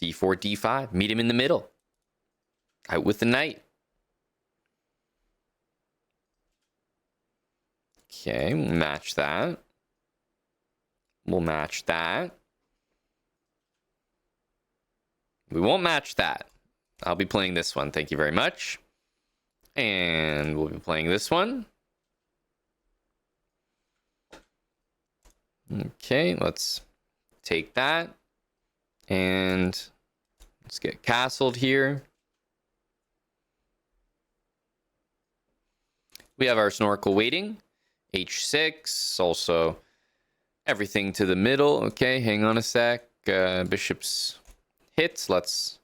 d4, d5. Meet him in the middle. Out with the knight. Okay, we'll match that. We'll match that. We won't match that. I'll be playing this one. Thank you very much. And we'll be playing this one. Okay, let's take that. And let's get castled here. We have our snorkel waiting. h6. Also, everything to the middle. Okay, hang on a sec. Bishop's hits. Let's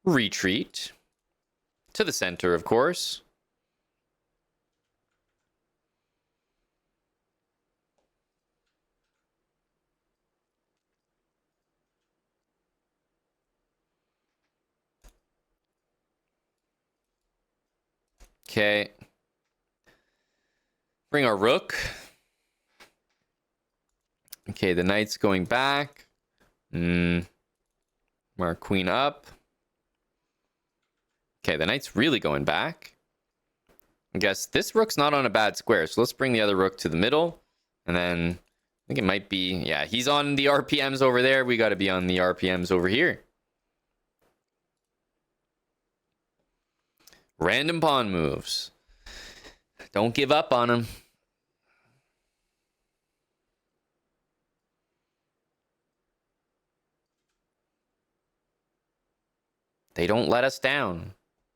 retreat. To the center, of course. Okay. Bring our rook. Okay, the knight's going back. Our queen up. Okay, the knight's really going back. I guess this rook's not on a bad square, so let's bring the other rook to the middle. And then I think it might be, yeah, he's on the RPMs over there. We got to be on the RPMs over here. Random pawn moves. Don't give up on him. They don't let us down.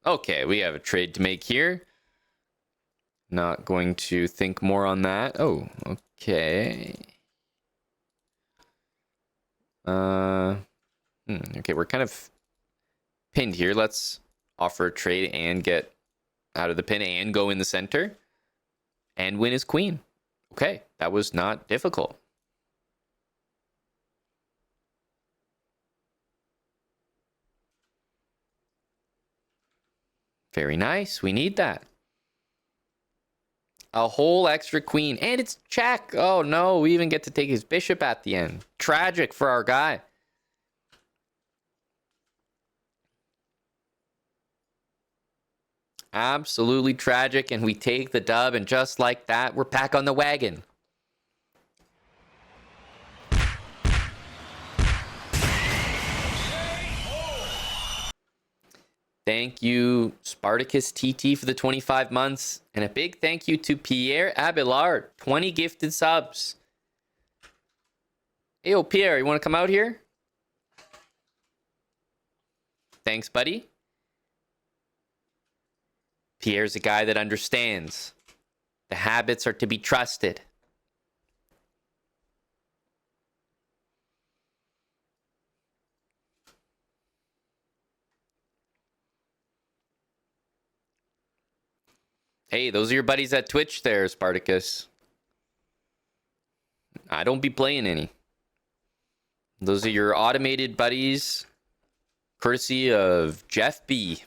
Okay, we have a trade to make here. Not going to think more on that. Oh, okay. Okay, we're kind of pinned here. Let's offer a trade and get out of the pin and go in the center and win his queen. Okay, that was not difficult. Very nice. We need that. A whole extra queen. And it's check. Oh, no. We even get to take his bishop at the end. Tragic for our guy. Absolutely tragic. And we take the dub. And just like that, we're back on the wagon. Thank you, Spartacus TT, for the 25 months. And a big thank you to Pierre Abelard, 20 gifted subs. Hey, yo, Pierre, you want to come out here? Thanks, buddy. Pierre's a guy that understands. The habits are to be trusted. Hey, those are your buddies at Twitch there, Spartacus. I don't be playing any. Those are your automated buddies, courtesy of Jeff B.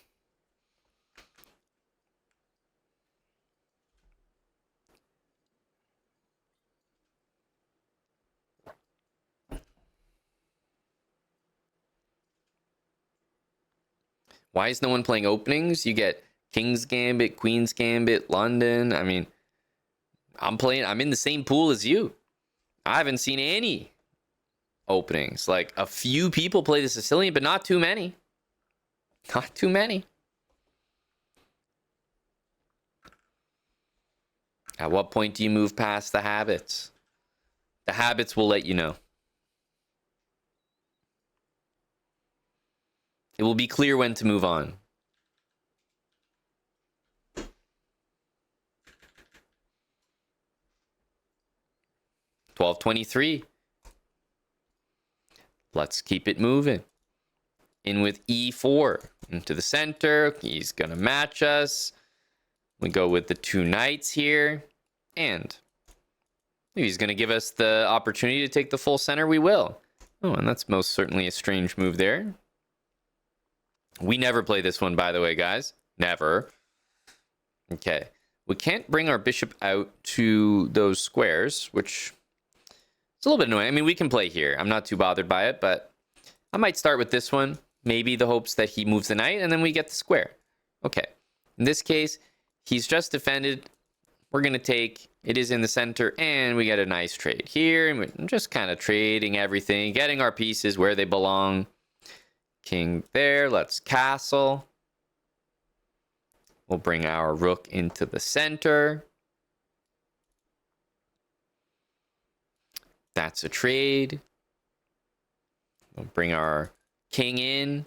Why is no one playing openings? You get King's Gambit, Queen's Gambit, London. I mean, I'm in the same pool as you. I haven't seen any openings. Like, a few people play the Sicilian, but not too many. Not too many. At what point do you move past the habits? The habits will let you know. It will be clear when to move on. $12.23. Let's keep it moving. In with e4 into the center. He's gonna match us. We go with the two knights here, and if he's gonna give us the opportunity to take the full center, we will. Oh, and that's most certainly a strange move there. We never play this one, by the way, guys. Never. Okay. We can't bring our bishop out to those squares, which is a little bit annoying. I mean, we can play here. I'm not too bothered by it, but I might start with this one. Maybe the hopes that he moves the knight and then we get the square. Okay. In this case, he's just defended. We're going to take, it is in the center, and we get a nice trade here. And we're just kind of trading everything, getting our pieces where they belong. King there. Let's castle. We'll bring our rook into the center. That's a trade. We'll bring our king in.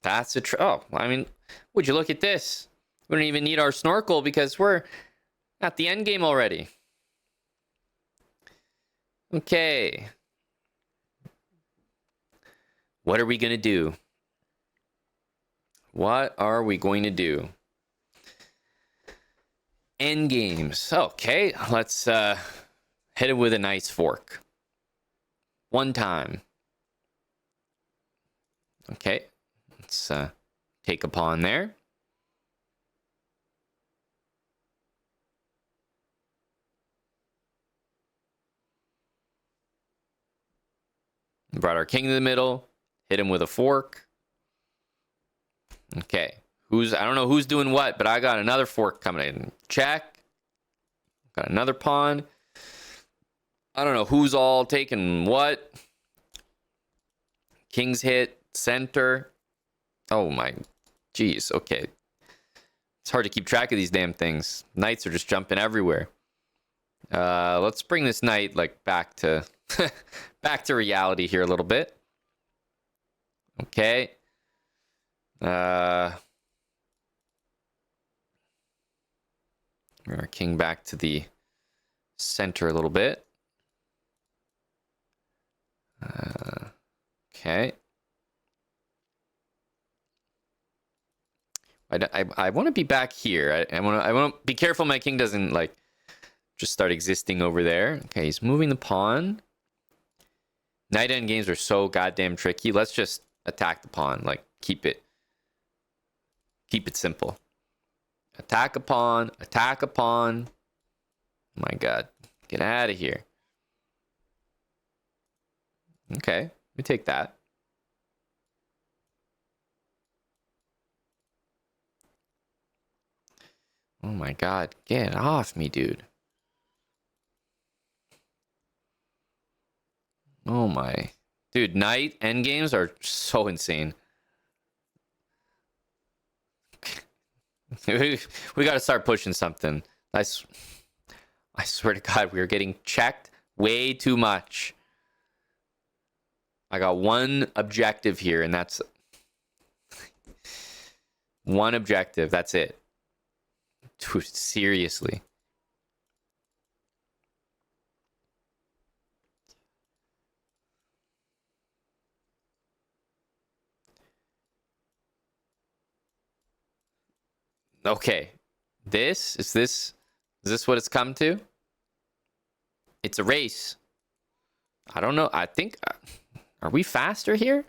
That's a oh, I mean, would you look at this? We don't even need our snorkel because we're at the end game already. Okay. What are we going to do? What are we going to do? End games. Okay, let's hit it with a nice fork. One time. Okay, let's take a pawn there. Brought our king to the middle. Hit him with a fork. Okay. I don't know who's doing what, but I got another fork coming in. Check. Got another pawn. I don't know who's all taking what. King's hit. Center. Oh my. Jeez. Okay. It's hard to keep track of these damn things. Knights are just jumping everywhere. Let's bring this knight like back to back to reality here a little bit. Okay. Our king back to the center a little bit. Okay. I want to be back here. I want to be careful my king doesn't like just start existing over there. Okay, he's moving the pawn. Knight end games are so goddamn tricky. Let's just attack the pawn. Like keep it simple. Attack a pawn. Attack a pawn. Oh my god. Get out of here. Okay, we take that. Oh my god. Get off me, dude. Oh my. Dude, knight end games are so insane. We got to start pushing something. I swear to God, we are getting checked way too much. I got one objective here, and that's one objective. That's it. Dude, seriously. Okay. Is this what it's come to? It's a race. I don't know. I think are we faster here?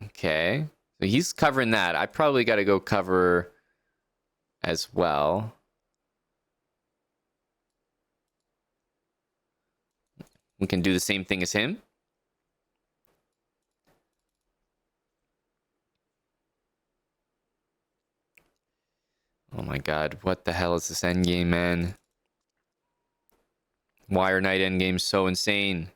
Okay. So he's covering that. I probably got to go cover as well. We can do the same thing as him. Oh my god, what the hell is this endgame, man? Why are knight endgames so insane?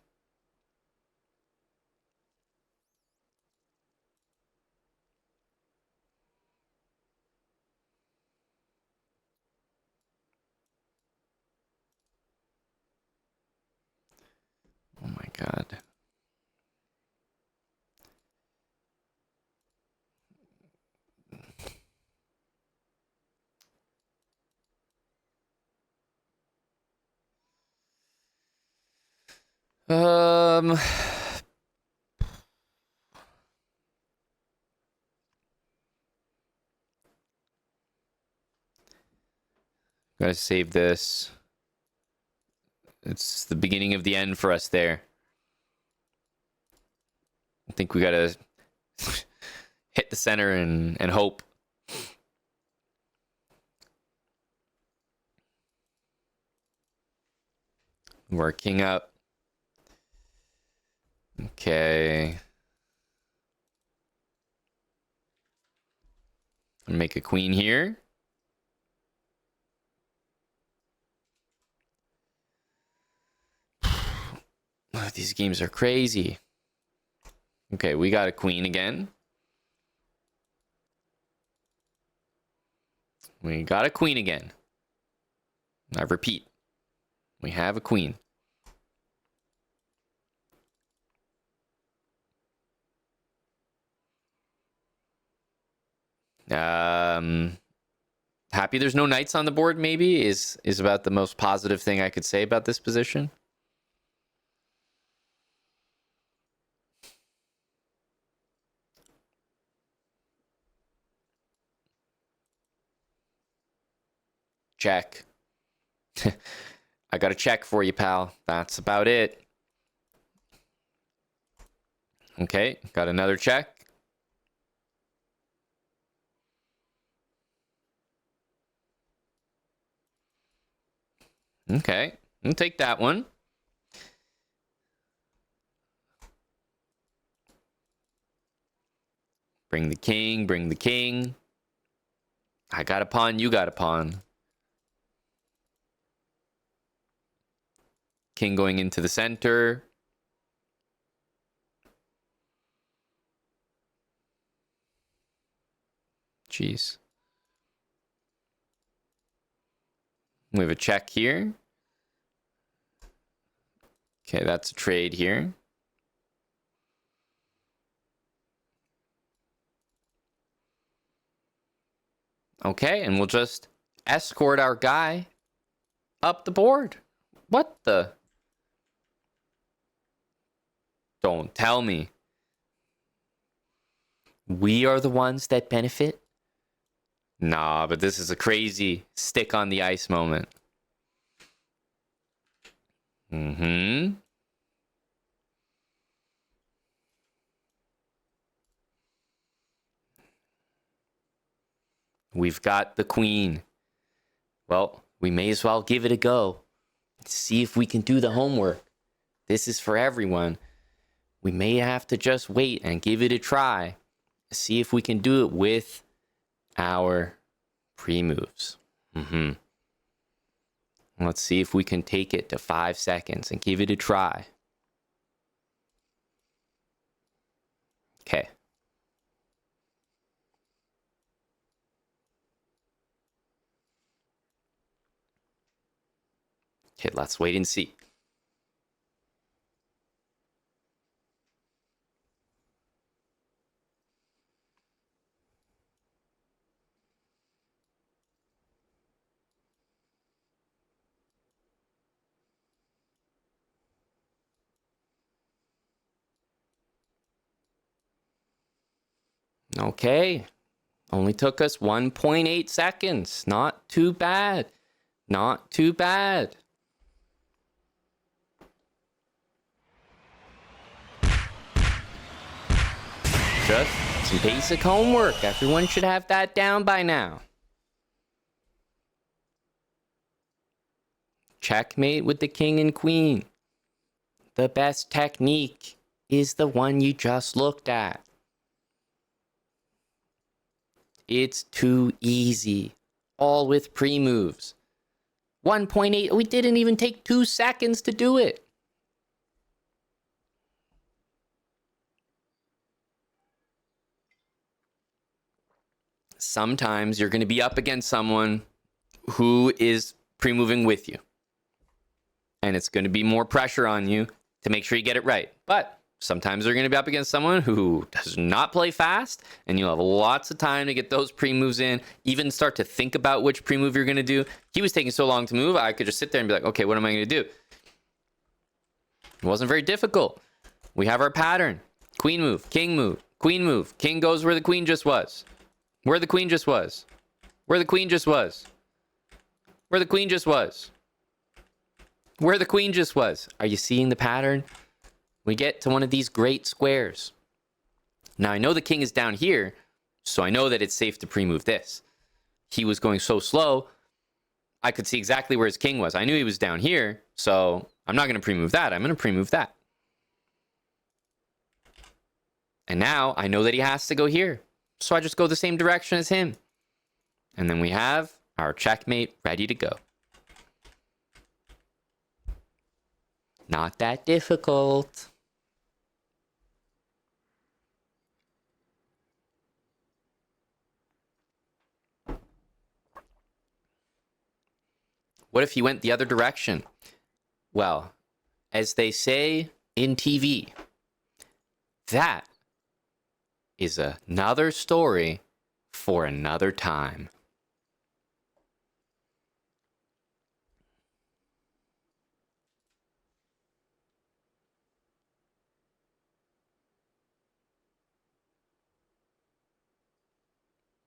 Oh my god. Gotta save this. It's the beginning of the end for us there. I think we gotta hit the center and hope. Move our king up. Okay. Make a queen here. These games are crazy. Okay, we got a queen again. We got a queen again. I repeat, we have a queen. Happy there's no knights on the board, maybe, is about the most positive thing I could say about this position. Check. I got a check for you, pal. That's about it. Okay, got another check. Okay, I'll take that one. Bring the king, bring the king. I got a pawn, you got a pawn. King going into the center. Jeez. We have a check here. Okay, that's a trade here. Okay, and we'll just escort our guy up the board. What the? Don't tell me. We are the ones that benefit? Nah, but this is a crazy stick on the ice moment. We've got the queen. Well, we may as well give it a go. See if we can do the homework. This is for everyone. We may have to just wait and give it a try. See if we can do it with our pre-moves. Let's see if we can take it to 5 seconds and give it a try. Okay. Okay, let's wait and see. Okay. Only took us 1.8 seconds. Not too bad. Not too bad. Just some basic homework. Everyone should have that down by now. Checkmate with the king and queen. The best technique is the one you just looked at. It's too easy. All with pre-moves. 1.8, we didn't even take 2 seconds to do it. Sometimes you're going to be up against someone who is pre-moving with you. And it's going to be more pressure on you to make sure you get it right. But sometimes you're going to be up against someone who does not play fast, and you'll have lots of time to get those pre-moves in, even start to think about which pre-move you're going to do. He was taking so long to move, I could just sit there and be like, okay, what am I going to do? It wasn't very difficult. We have our pattern. Queen move, king move, queen move. King goes where the queen just was. Where the queen just was. Where the queen just was. Where the queen just was. Where the queen just was. Are you seeing the pattern? We get to one of these great squares. Now, I know the king is down here, so I know that it's safe to pre-move this. He was going so slow, I could see exactly where his king was. I knew he was down here, so I'm not going to pre-move that. I'm going to pre-move that. And now I know that he has to go here. So I just go the same direction as him. And then we have our checkmate ready to go. Not that difficult. What if he went the other direction? Well, as they say in TV, that is another story for another time.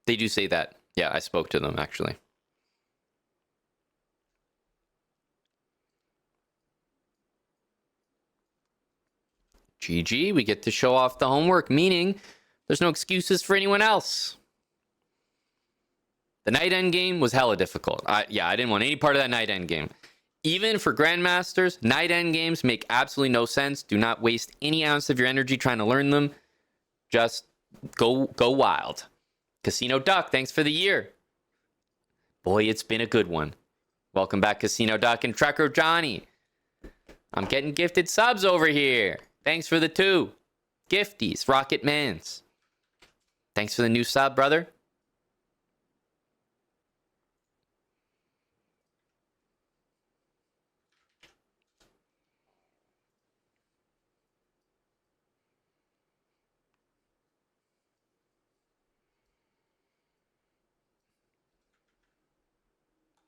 They do say that. Yeah, I spoke to them actually. GG, we get to show off the homework, meaning there's no excuses for anyone else. The knight endgame was hella difficult. I didn't want any part of that knight endgame. Even for grandmasters, knight endgames make absolutely no sense. Do not waste any ounce of your energy trying to learn them. Just go wild. Casino Duck, thanks for the year. Boy, it's been a good one. Welcome back, Casino Duck and Trekker Johnny. I'm getting gifted subs over here. Thanks for the 2. Gifties, Rocket Mans. Thanks for the new sub, brother.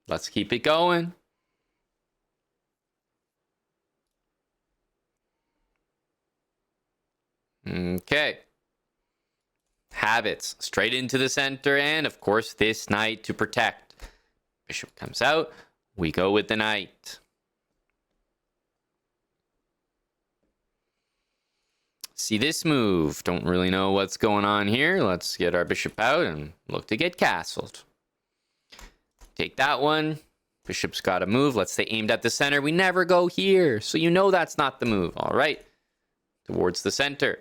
Let's keep it going. Okay. Habits. Straight into the center. And, of course, this knight to protect. Bishop comes out. We go with the knight. See this move. Don't really know what's going on here. Let's get our bishop out and look to get castled. Take that one. Bishop's got to move. Let's stay aimed at the center. We never go here. So you know that's not the move. All right. Towards the center.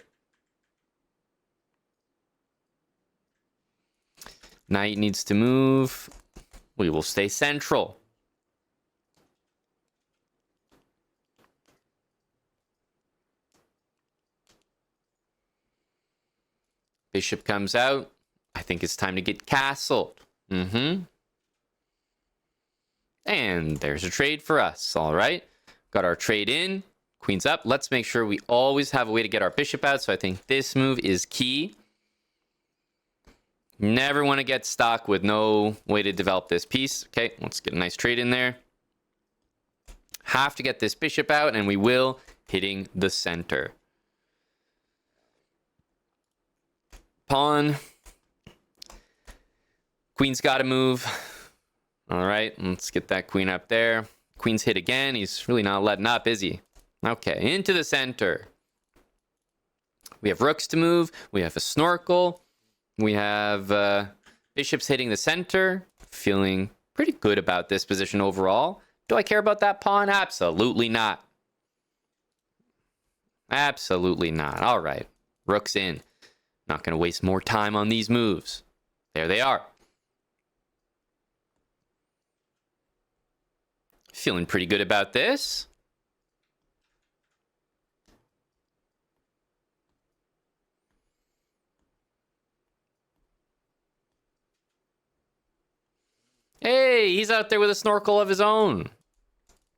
Knight needs to move. We will stay central. Bishop comes out. I think it's time to get castled. And there's a trade for us. All right. Got our trade in. Queen's up. Let's make sure we always have a way to get our bishop out. So I think this move is key. Never want to get stuck with no way to develop this piece. Okay, let's get a nice trade in there. Have to get this bishop out, and we will, hitting the center. Pawn. Queen's got to move. All right, let's get that queen up there. Queen's hit again. He's really not letting up, is he? Okay, into the center. We have rooks to move. We have a snorkel. We have bishops hitting the center. Feeling pretty good about this position overall. Do I care about that pawn? Absolutely not. Absolutely not. All right, rook's in. Not going to waste more time on these moves. There they are. Feeling pretty good about this. Hey, he's out there with a snorkel of his own.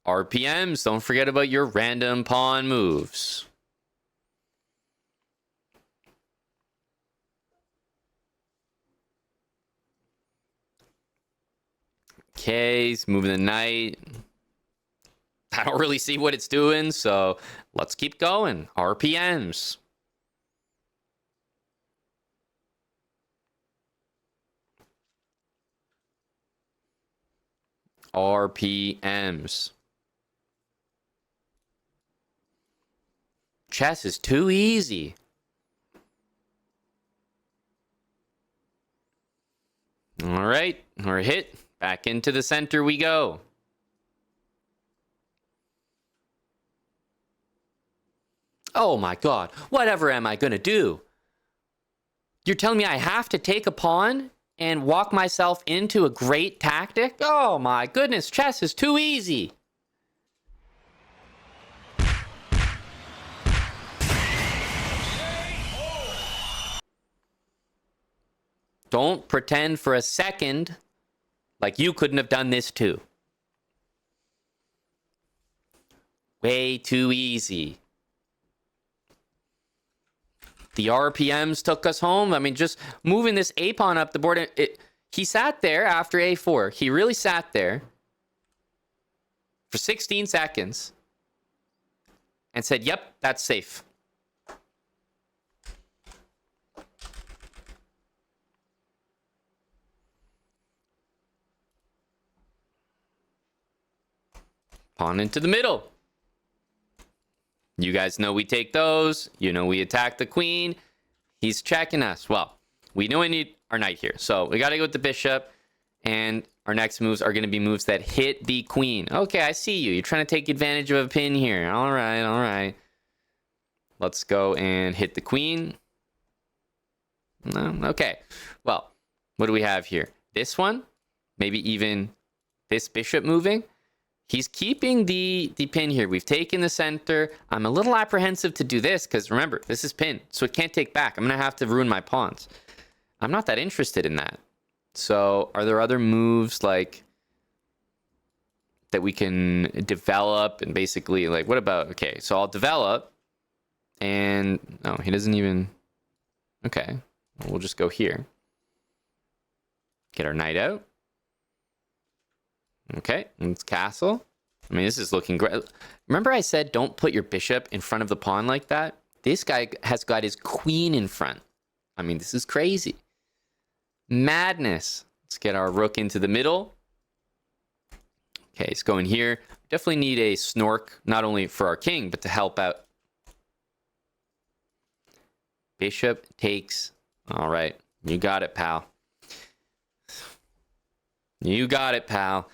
RPMs, don't forget about your random pawn moves. Okay, he's moving the knight. I don't really see what it's doing, so let's keep going. RPMs. RPMs. Chess is too easy. All right, we're hit. Back into the center we go. Oh my god, whatever am I gonna do? You're telling me I have to take a pawn and walk myself into a great tactic? Oh my goodness, chess is too easy. Don't pretend for a second like you couldn't have done this too. Way too easy. The RPMs took us home. I mean, just moving this A pawn up the board. He sat there after A4. He really sat there for 16 seconds and said, yep, that's safe. Pawn into the middle. You guys know we take those. You know we attack the queen. He's checking us. Well, we know we need our knight here. So we got to go with the bishop. And our next moves are going to be moves that hit the queen. Okay, I see you. You're trying to take advantage of a pin here. All right, all right. Let's go and hit the queen. No, okay. Well, what do we have here? This one? Maybe even this bishop moving? He's keeping the pin here. We've taken the center. I'm a little apprehensive to do this because remember, this is pin, so it can't take back. I'm going to have to ruin my pawns. I'm not that interested in that. So are there other moves like that we can develop and basically like, what about, okay, so I'll develop and, no, he doesn't even, okay, we'll just go here. Get our knight out. Okay, it's castle. I mean, this is looking great. Remember I said don't put your bishop in front of the pawn like that? This guy has got his queen in front. I mean, this is crazy. Madness. Let's get our rook into the middle. Okay, he's going here. Definitely need a snork, not only for our king, but to help out. Bishop takes. All right, you got it, pal. You got it, pal.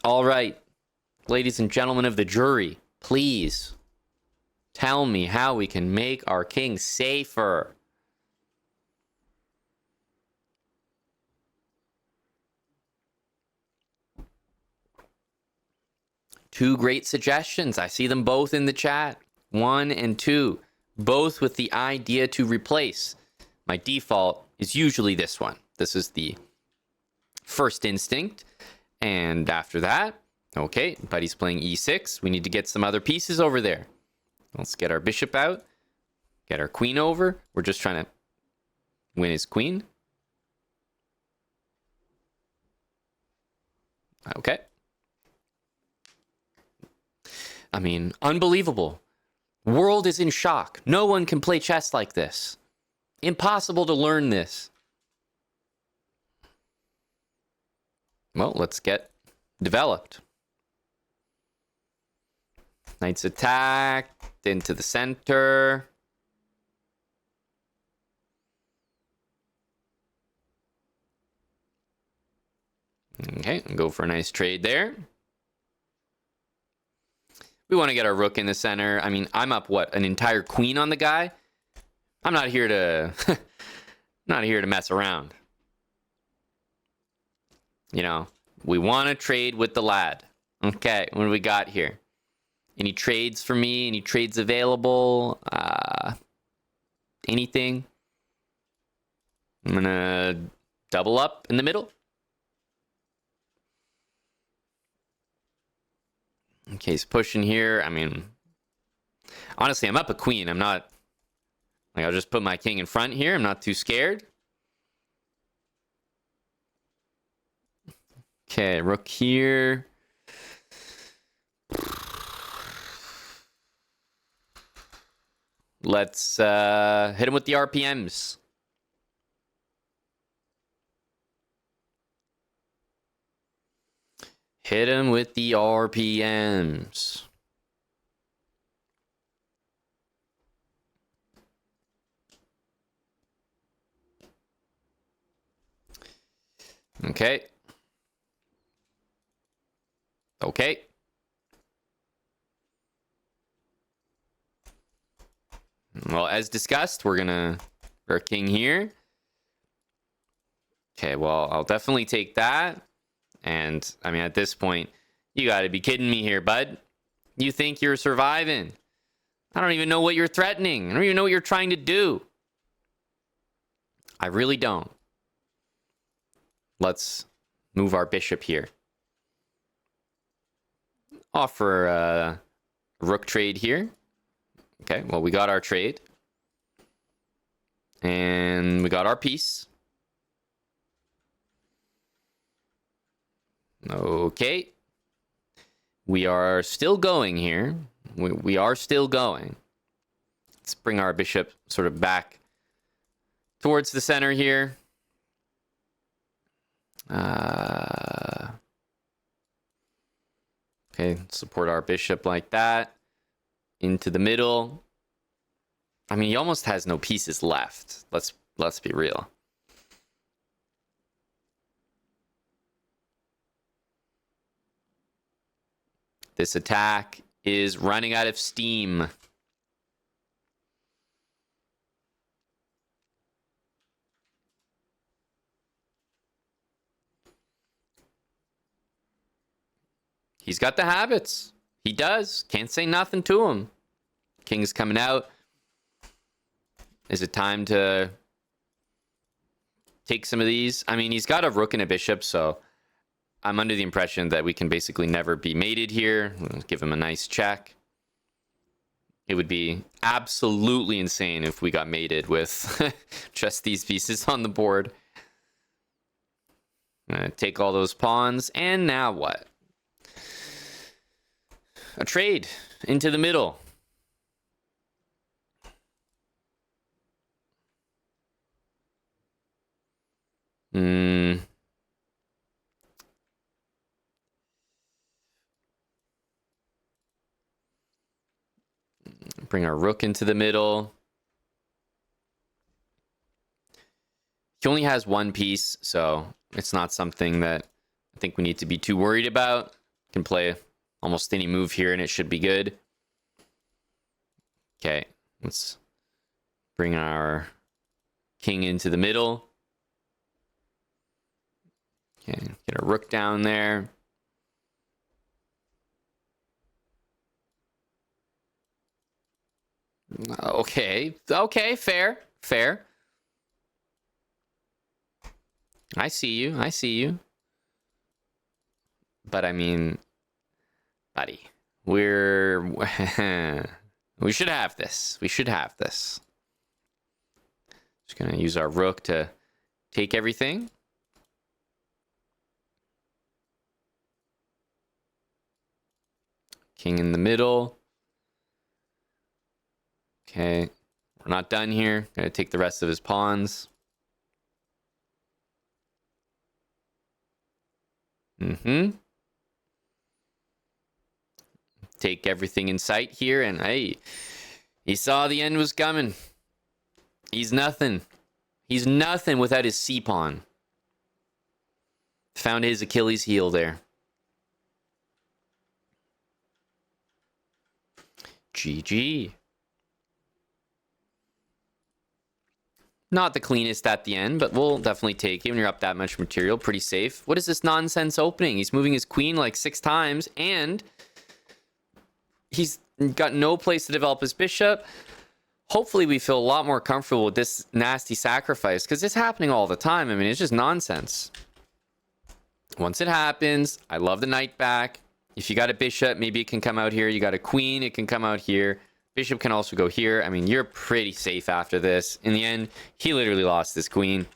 All right, ladies and gentlemen of the jury, please tell me how we can make our king safer. Two great suggestions. I see them both in the chat. 1 and 2, both with the idea to replace. My default is usually this one. This is the first instinct. And after that, okay, buddy's playing e6. We need to get some other pieces over there. Let's get our bishop out. Get our queen over. We're just trying to win his queen. Okay. I mean, unbelievable. World is in shock. No one can play chess like this. Impossible to learn this. Well, let's get developed. Knight's attacked into the center. Okay, go for a nice trade there. We want to get our rook in the center. I mean, I'm up, what, an entire queen on the guy? I'm not here to not here to mess around. You know, we want to trade with the lad. Okay, what do we got here? Any trades for me? Any trades available? Anything? I'm going to double up in the middle. Okay, he's pushing here. I mean, honestly, I'm up a queen. I'm not... Like, I'll just put my king in front here. I'm not too scared. Okay, rook here. Let's hit him with the RPMs. Hit him with the RPMs. Okay. Okay. Well, as discussed, we're king here. Okay, well, I'll definitely take that. And, I mean, at this point, you got to be kidding me here, bud. You think you're surviving? I don't even know what you're threatening. I don't even know what you're trying to do. I really don't. Let's move our bishop here. Offer a rook trade here. Okay, well, we got our trade. And we got our piece. Okay. We are still going here. We are still going. Let's bring our bishop sort of back towards the center here. Okay, support our bishop like that. Into the middle. I mean, he almost has no pieces left. Let's be real. This attack is running out of steam. He's got the habits. He does. Can't say nothing to him. King is coming out. Is it time to take some of these? I mean, he's got a rook and a bishop, so I'm under the impression that we can basically never be mated here. We'll give him a nice check. It would be absolutely insane if we got mated with just these pieces on the board. Take all those pawns, and now what? A trade into the middle. Bring our rook into the middle. He only has one piece, so it's not something that I think we need to be too worried about. Can play almost any move here and it should be good. Okay, let's bring our king into the middle. Okay, get a rook down there. Okay, fair. I see you. But I mean, buddy, we should have this. Just gonna use our rook to take everything. King in the middle. Okay, we're not done here. Gonna take the rest of his pawns. Take everything in sight here, and hey, he saw the end was coming. He's nothing. He's nothing without his c-pawn. Found his Achilles heel there. GG. Not the cleanest at the end, but we'll definitely take it when you're up that much material. Pretty safe. What is this nonsense opening? He's moving his queen like 6 times, and he's got no place to develop his bishop. Hopefully we feel a lot more comfortable with this nasty sacrifice, because it's happening all the time. I mean, it's just nonsense. Once it happens, I love the knight back. If you got a bishop, maybe it can come out here. You got a queen, it can come out here. Bishop can also go here. I mean, you're pretty safe after this. In the end, he literally lost his queen.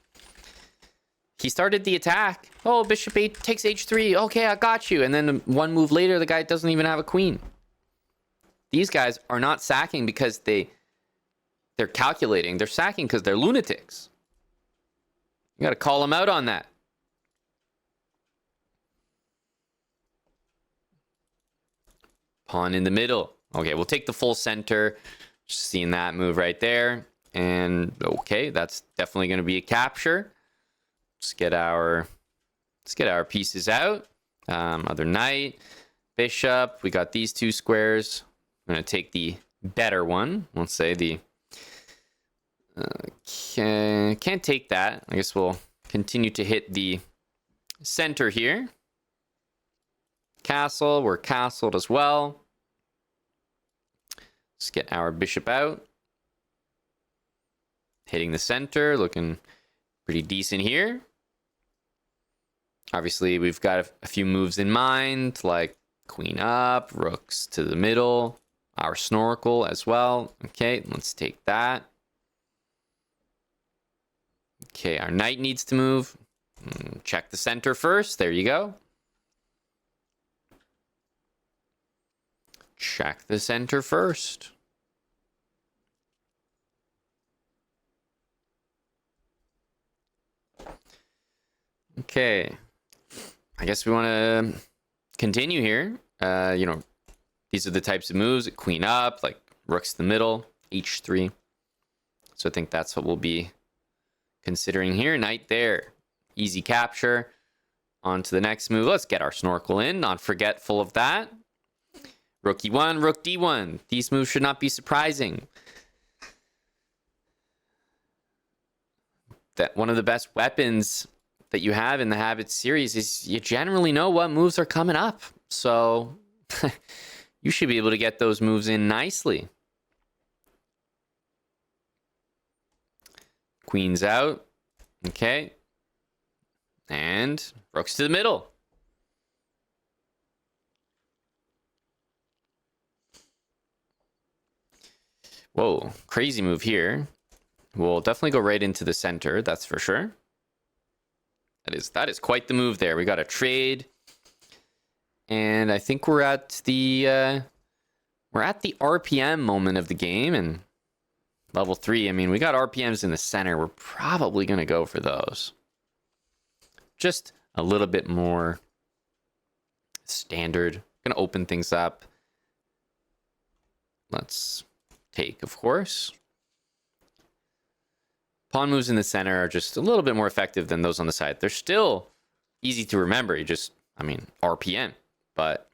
He started the attack. Oh, bishop 8 takes h3. Okay, I got you. And then one move later, the guy doesn't even have a queen. These guys are not sacking because they're calculating. They're sacking because they're lunatics. You got to call them out on that. Pawn in the middle. Okay, we'll take the full center. Just seeing that move right there. And okay, that's definitely going to be a capture. Let's get our pieces out. Other knight, bishop. We got these 2 squares. I'm going to take the better one. Let's say the Can't take that. I guess we'll continue to hit the center here. Castle, we're castled as well. Let's get our bishop out. Hitting the center, looking pretty decent here. Obviously, we've got a few moves in mind, like queen up, rooks to the middle, our snorkel as well. Okay, let's take that. Okay, our knight needs to move. Check the center first. There you go. Check the center first. Okay. I guess we want to continue here. You know, these are the types of moves. Queen up, like rooks to the middle, h3. So I think that's what we'll be considering here. Knight there. Easy capture. On to the next move. Let's get our snorkel in. Not forgetful of that. Rook e1, rook d1. These moves should not be surprising. That one of the best weapons that you have in the Habit series is you generally know what moves are coming up. So you should be able to get those moves in nicely. Queen's out. Okay. And rooks to the middle. Whoa, crazy move here. We'll definitely go right into the center, that's for sure. That is quite the move there. We got a trade. And I think we're at the RPM moment of the game, and level 3, I mean, we got RPMs in the center. We're probably going to go for those. Just a little bit more standard. Going to open things up. Let's take, of course. Pawn moves in the center are just a little bit more effective than those on the side. They're still easy to remember. You just, I mean, RPM. But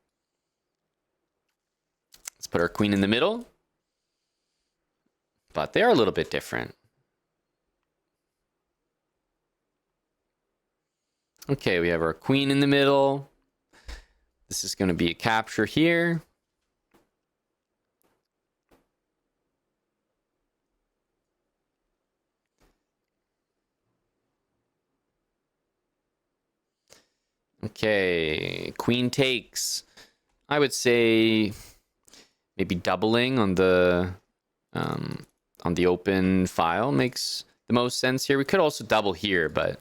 let's put our queen in the middle. But they're a little bit different. Okay, we have our queen in the middle. This is going to be a capture here. Okay, queen takes. I would say maybe doubling on the open file makes the most sense here. We could also double here, but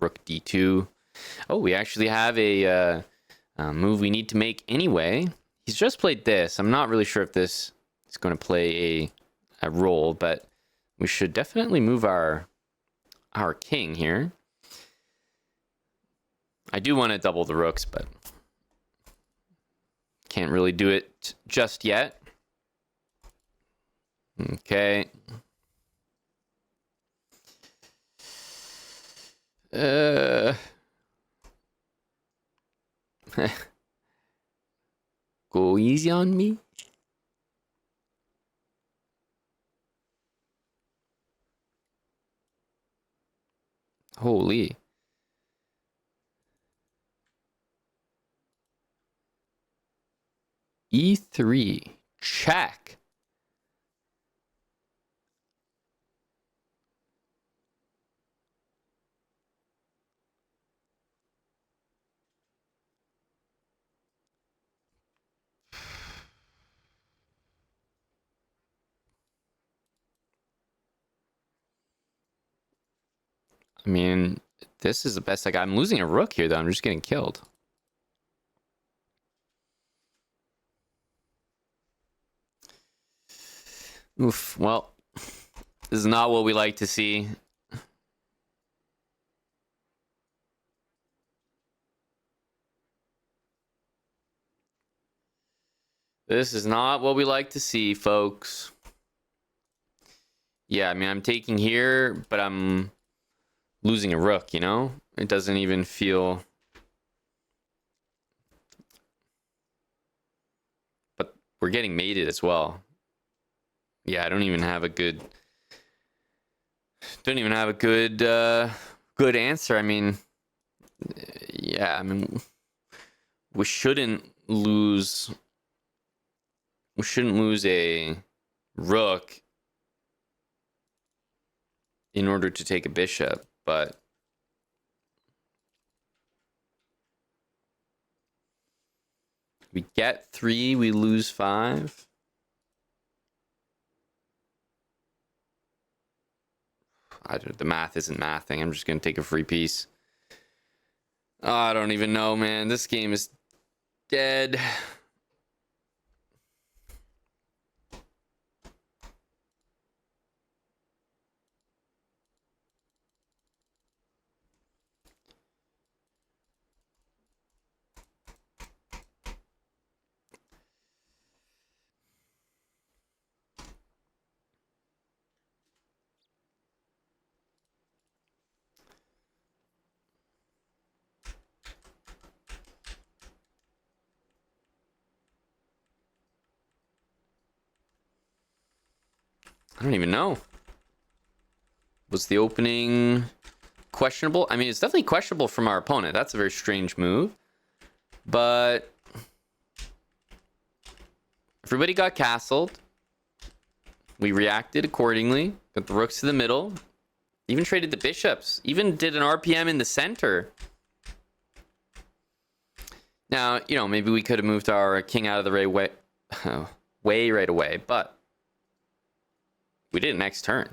rook d2. Oh, we actually have a move we need to make anyway. He's just played this. I'm not really sure if this is going to play a role, but we should definitely move our king here. I do want to double the rooks, but can't really do it just yet. Okay. Go easy on me. Holy. E3. Check. I mean, this is the best I got. I'm losing a rook here, though. I'm just getting killed. Oof. Well, this is not what we like to see. This is not what we like to see, folks. Yeah, I mean, I'm taking here, but I'm losing a rook, you know? It doesn't even feel... we're getting mated as well. Yeah, I don't even have a good good answer. I mean, yeah, I mean, we shouldn't lose a rook in order to take a bishop, but we get 3, we lose 5. The math isn't mathing. I'm just going to take a free piece. Oh, I don't even know, man. This game is dead. I don't even know. Was the opening questionable? I mean, it's definitely questionable from our opponent. That's a very strange move. But everybody got castled. We reacted accordingly. Got the rooks to the middle. Even traded the bishops. Even did an RPM in the center. Now, you know, maybe we could have moved our king out of the way right away, but we did it next turn.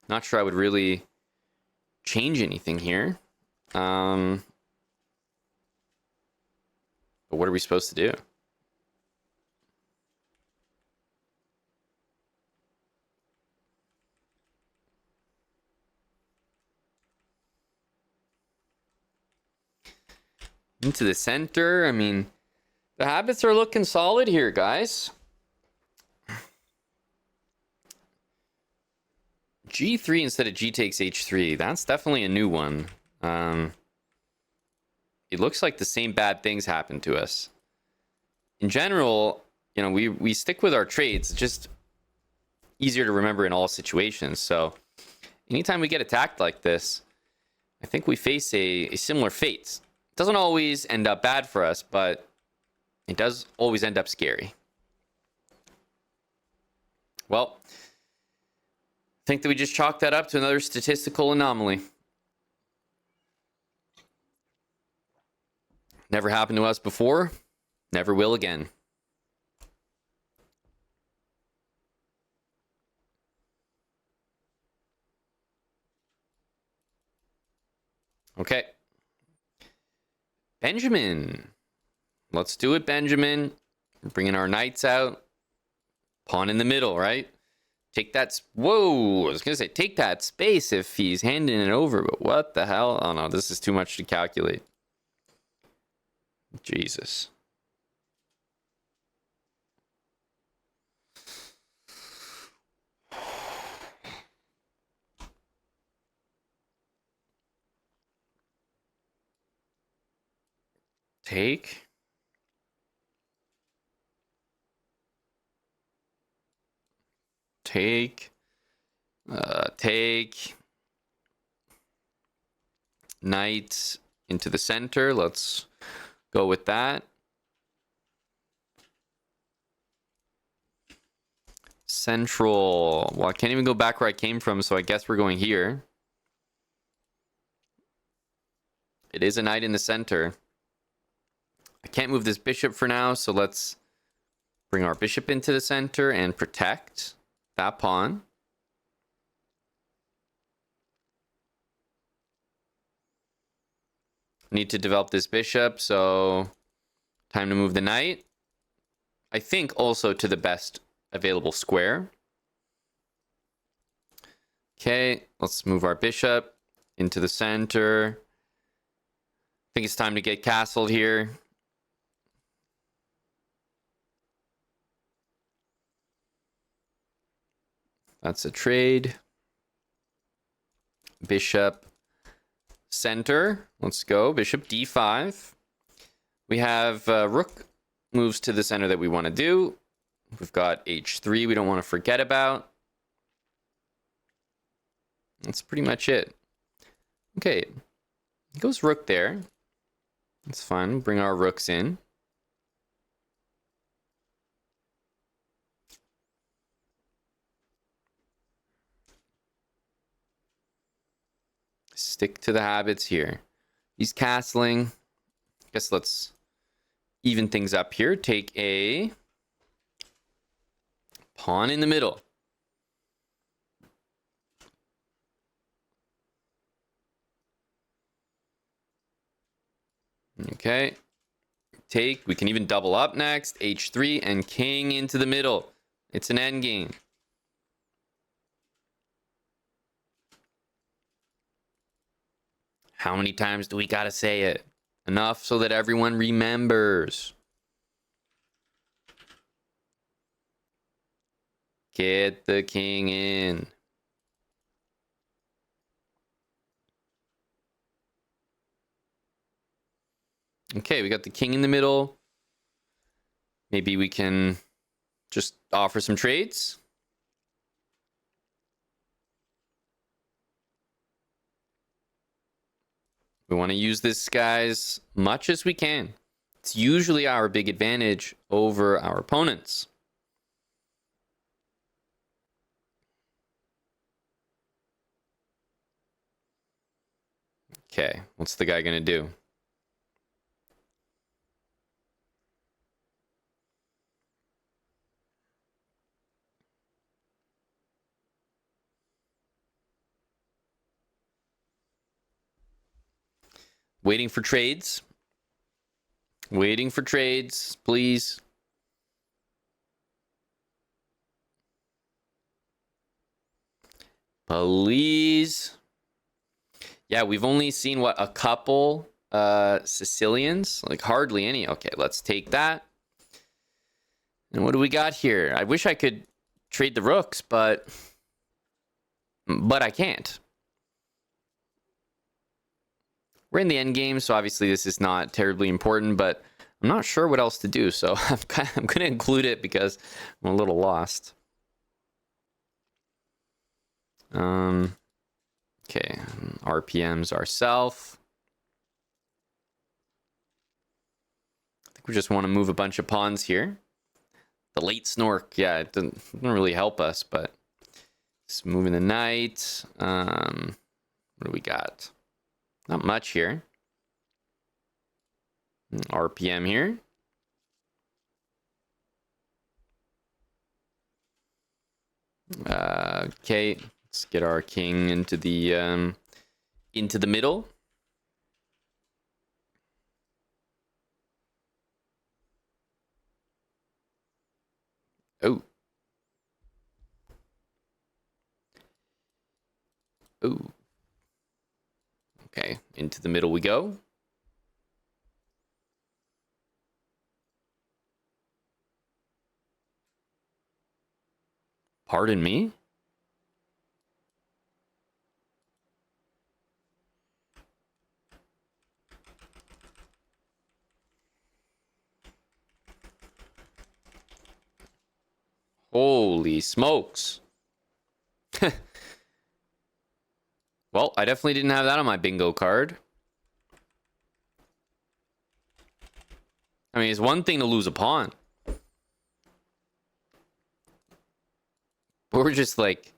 Not sure I would really change anything here. But what are we supposed to do? Into the center. I mean, the habits are looking solid here, guys. G3 instead of G takes H3. That's definitely a new one. It looks like the same bad things happen to us. In general, you know, we stick with our trades. It's just easier to remember in all situations. So anytime we get attacked like this, I think we face a similar fate. It doesn't always end up bad for us, but it does always end up scary. Well, I think that we just chalked that up to another statistical anomaly. Never happened to us before, never will again. Okay. Benjamin. Let's do it, Benjamin. We're bringing our knights out. Pawn in the middle, right? Take that. Whoa, I was going to say take that space if he's handing it over, but what the hell? Oh no, this is too much to calculate. Jesus. Take. Take. Take. Knight into the center. Let's go with that. Central. Well, I can't even go back where I came from, so I guess we're going here. It is a knight in the center. I can't move this bishop for now, so let's bring our bishop into the center and protect that pawn. Need to develop this bishop, so time to move the knight. I think also to the best available square. Okay, let's move our bishop into the center. I think it's time to get castled here. That's a trade. Bishop center. Let's go. Bishop d5. We have rook moves to the center that we want to do. We've got h3 we don't want to forget about. That's pretty much it. Okay, goes rook there. That's fine. Bring our rooks in. Stick to the habits here. He's castling. Guess let's even things up here. Take a pawn in the middle. Okay. Take. We can even double up next. h3 and king into the middle. It's an endgame. How many times do we gotta say it? Enough so that everyone remembers. Get the king in. Okay, we got the king in the middle. Maybe we can just offer some trades. We want to use this guy as much as we can. It's usually our big advantage over our opponents. Okay, what's the guy going to do? Waiting for trades. Waiting for trades, please. Please. Yeah, we've only seen, what, a couple Sicilians? Like, hardly any. Okay, let's take that. And what do we got here? I wish I could trade the rooks, but I can't. We're in the end game, so obviously this is not terribly important, but I'm not sure what else to do, so I'm going to include it because I'm a little lost. Okay, RPMs ourself. I think we just want to move a bunch of pawns here. The late snork, yeah, it doesn't really help us, but just moving the knight. What do we got? Not much here. RPM here. Okay, let's get our king into the middle. Oh. Oh. Okay, into the middle we go. Pardon me? Holy smokes. Well, I definitely didn't have that on my bingo card. I mean, it's one thing to lose a pawn. But we're just like...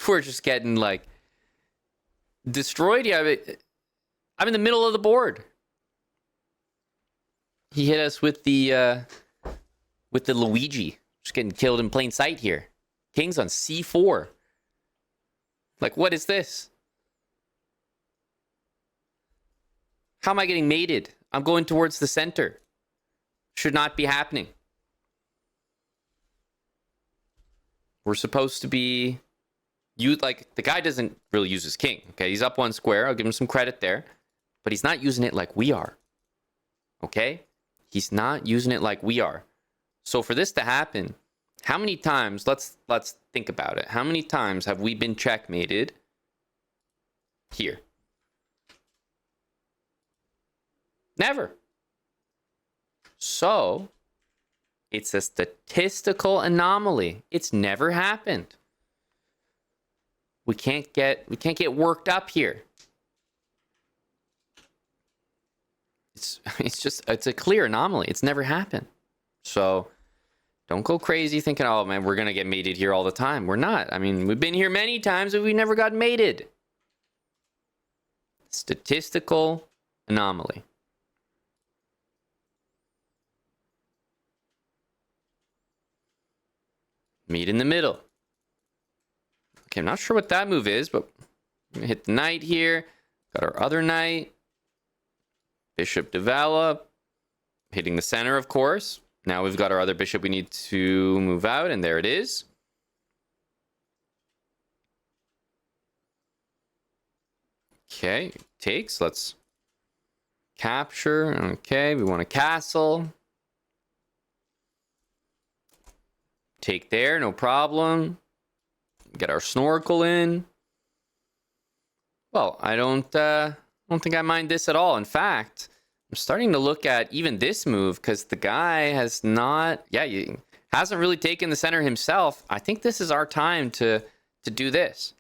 we're just getting, like, destroyed. Yeah, I'm in the middle of the board. He hit us with the Luigi. Just getting killed in plain sight here. King's on c4. Like, what is this? How am I getting mated? I'm going towards the center. Should not be happening. We're supposed to be... like, the guy doesn't really use his king. Okay, he's up one square. I'll give him some credit there. But he's not using it like we are. Okay? He's not using it like we are. So for this to happen, how many times, let's think about it. How many times have we been checkmated here? Never. So it's a statistical anomaly. It's never happened. We can't get worked up here. It's a clear anomaly. It's never happened. So don't go crazy thinking, oh man, we're gonna get mated here all the time. We're not. I mean, we've been here many times and we never got mated. Statistical anomaly. Meet in the middle. Okay, I'm not sure what that move is, but I'm gonna hit the knight here. Got our other knight. Bishop develop. Hitting the center, of course. Now we've got our other bishop we need to move out, and there it is. Okay, takes. Let's capture. Okay, we want a castle. Take there, no problem. Get our snorkel in. Well, I don't think I mind this at all. In fact, I'm starting to look at even this move because the guy has not, hasn't really taken the center himself. I think this is our time to do this.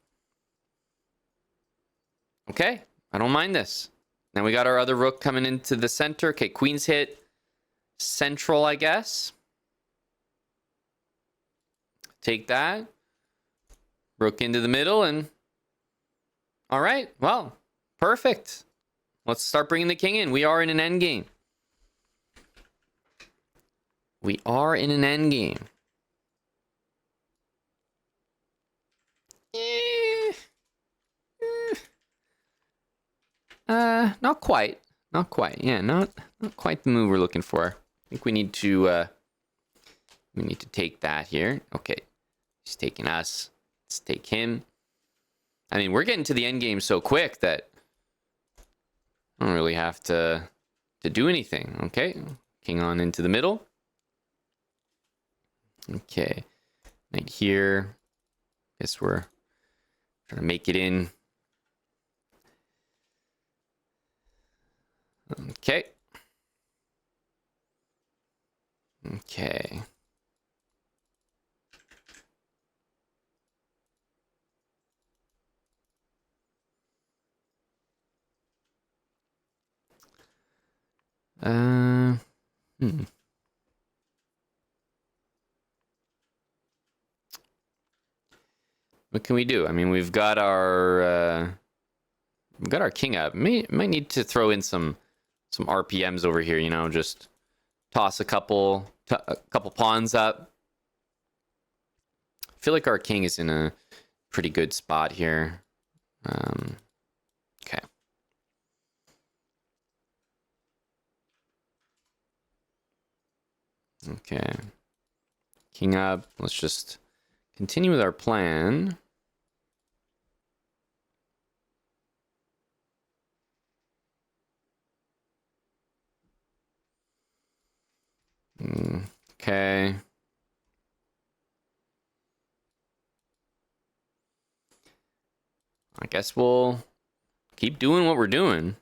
Okay, I don't mind this. Now we got our other rook coming into the center. Okay, queen's hit central, I guess. Take that. Rook into the middle and... All right, well, perfect. Let's start bringing the king in. We are in an endgame. We are in an endgame. Not quite. Not quite. Yeah, not quite the move we're looking for. I think we need to take that here. Okay. He's taking us. Let's take him. I mean, we're getting to the end game so quick that I don't really have to do anything. Okay. King on into the middle. Okay. Knight here. Guess we're trying to make it in. Okay. Okay. What can we do? I mean, we've got our king up. Might need to throw in some RPMs over here. You know, just toss a couple pawns up. I feel like our king is in a pretty good spot here. Okay. Okay. King up. Let's just continue with our plan. Okay. I guess we'll keep doing what we're doing.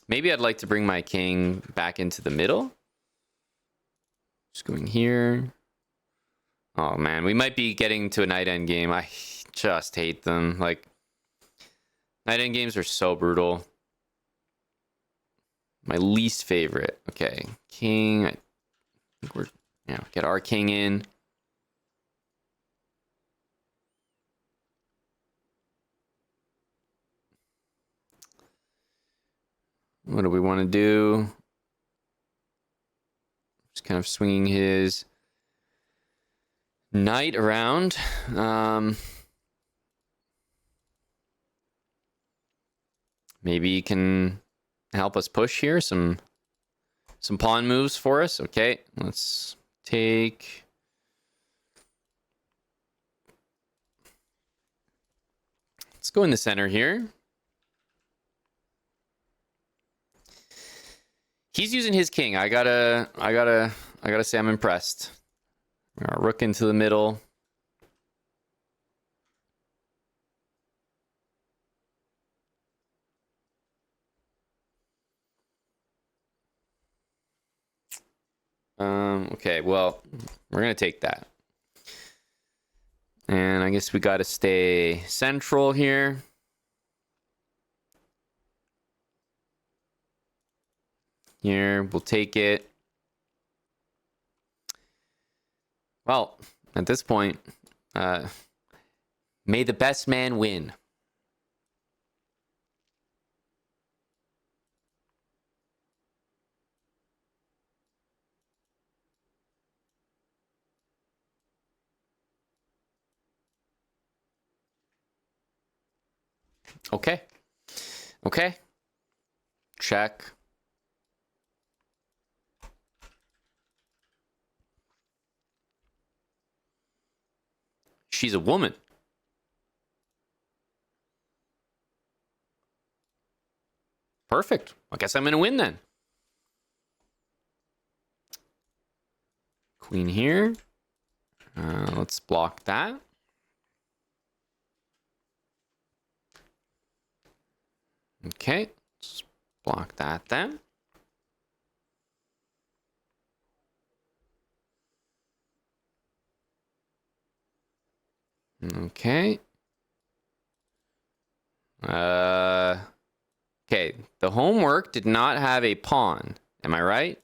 Maybe I'd like to bring my king back into the middle. Just going here. Oh man, we might be getting to a knight end game. I just hate them. Like, knight end games are so brutal. My least favorite. Okay, king. I think we're, get our king in. What do we want to do? Just kind of swinging his knight around. Maybe he can help us push here. Some pawn moves for us. Okay, let's take... Let's go in the center here. He's using his king. I gotta say I'm impressed. Rook into the middle. Okay, well, we're gonna take that. And I guess we gotta stay central here. Here, we'll take it. Well, at this point, may the best man win. Okay. Okay. Check. She's a woman. Perfect. I guess I'm going to win then. Queen here. Let's block that. Okay. Let's block that then. Okay. Okay. The homework did not have a pawn. Am I right?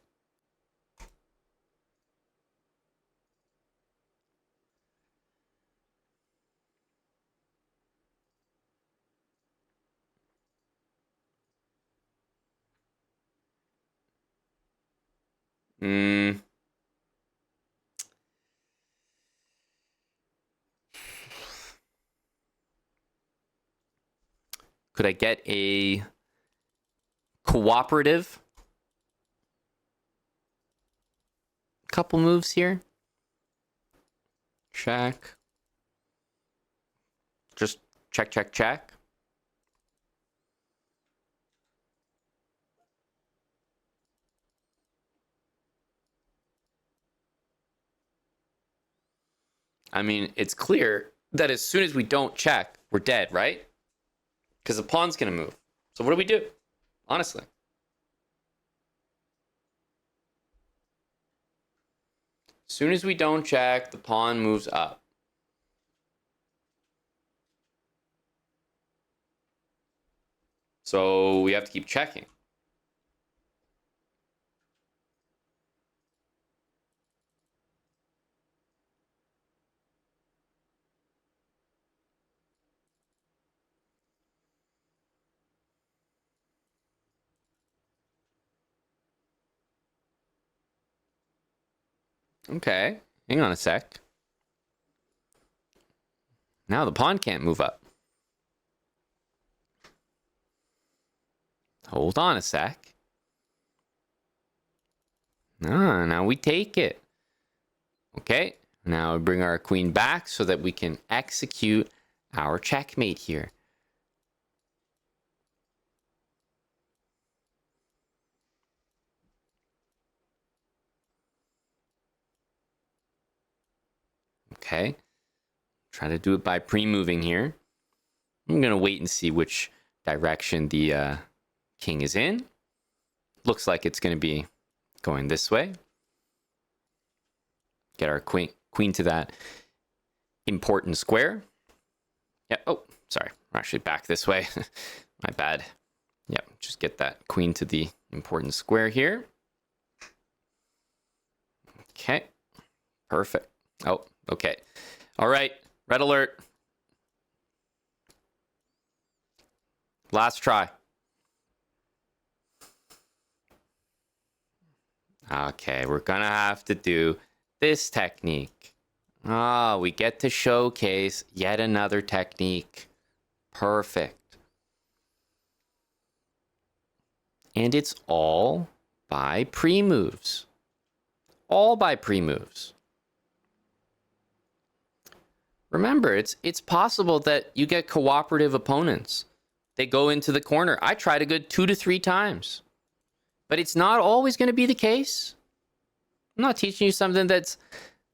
Hmm. Could I get a cooperative couple moves here? Check. Just check, check, check. I mean, it's clear that as soon as we don't check, we're dead, right? Because the pawn's going to move. So what do we do? Honestly. As soon as we don't check, the pawn moves up. So we have to keep checking. Okay, hang on a sec. Now the pawn can't move up. Hold on a sec. Ah, now we take it. Okay, now we bring our queen back so that we can execute our checkmate here. Okay, try to do it by pre-moving here. I'm gonna wait and see which direction the king is in. Looks like it's gonna be going this way. Get our queen to that important square. Yeah. Oh, sorry. We're actually back this way. My bad. Yep. Just get that queen to the important square here. Okay. Perfect. Oh, okay. All right. Red alert. Last try. Okay, we're gonna have to do this technique. Ah, we get to showcase yet another technique. Perfect. And it's all by pre-moves. All by pre-moves. Remember, it's possible that you get cooperative opponents. They go into the corner. I tried a good 2 to 3 times. But it's not always going to be the case. I'm not teaching you something that's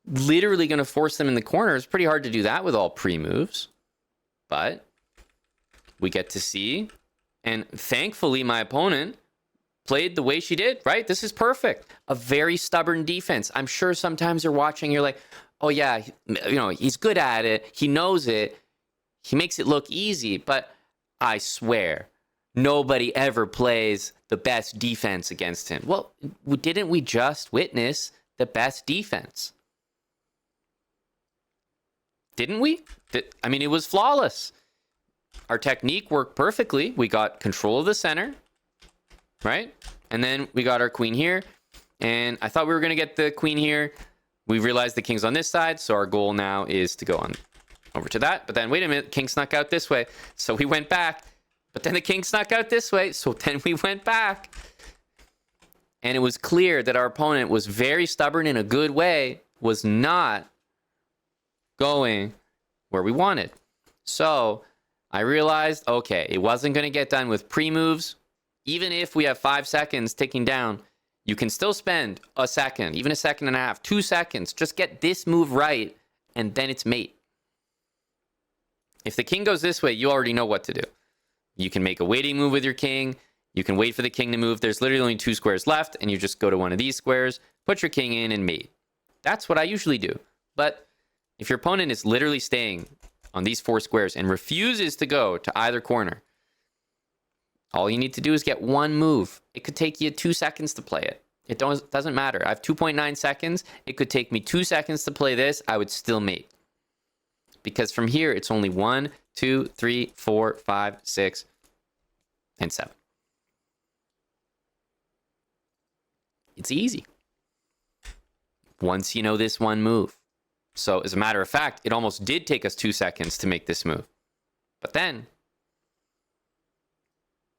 literally going to force them in the corner. It's pretty hard to do that with all pre-moves. But we get to see. And thankfully, my opponent played the way she did, right? This is perfect. A very stubborn defense. I'm sure sometimes you're watching, you're like, oh yeah, he's good at it. He knows it. He makes it look easy, but I swear, nobody ever plays the best defense against him. Well, didn't we just witness the best defense? Didn't we? I mean, it was flawless. Our technique worked perfectly. We got control of the center, right? And then we got our queen here. And I thought we were going to get the queen here. We realized the king's on this side. So our goal now is to go on over to that. But then, wait a minute, king snuck out this way. So we went back. But then the king snuck out this way. So then we went back. And it was clear that our opponent was very stubborn in a good way, was not going where we wanted. So I realized, okay, it wasn't going to get done with pre-moves. Even if we have 5 seconds ticking down, you can still spend a second, even a second and a half, 2 seconds. Just get this move right, and then it's mate. If the king goes this way, you already know what to do. You can make a waiting move with your king. You can wait for the king to move. There's literally only 2 squares left, and you just go to one of these squares, put your king in, and mate. That's what I usually do. But if your opponent is literally staying on these 4 squares and refuses to go to either corner, all you need to do is get one move. It could take you 2 seconds to play it. It doesn't matter. I have 2.9 seconds. It could take me 2 seconds to play this. I would still mate. Because from here, it's only 1, 2, 3, 4, 5, 6, and 7. It's easy. Once you know this one move. So as a matter of fact, it almost did take us 2 seconds to make this move. But then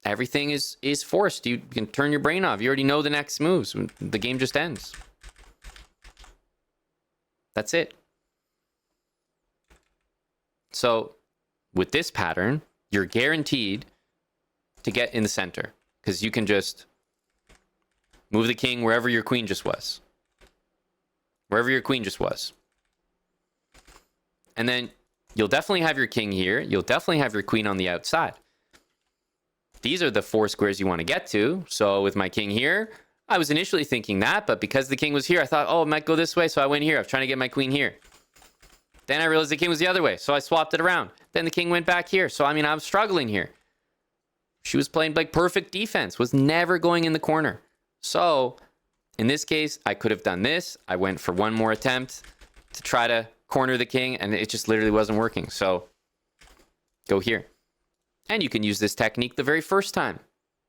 everything is forced. You can turn your brain off. You already know the next moves. The game just ends. That's it. So with this pattern, you're guaranteed to get in the center because you can just move the king wherever your queen just was. Wherever your queen just was. And then you'll definitely have your king here. You'll definitely have your queen on the outside. These are the 4 squares you want to get to. So with my king here, I was initially thinking that, but because the king was here, I thought, oh, it might go this way. So I went here. I was trying to get my queen here. Then I realized the king was the other way. So I swapped it around. Then the king went back here. So, I mean, I was struggling here. She was playing like perfect defense, was never going in the corner. So in this case, I could have done this. I went for one more attempt to try to corner the king, and it just literally wasn't working. So go here. And you can use this technique the very first time.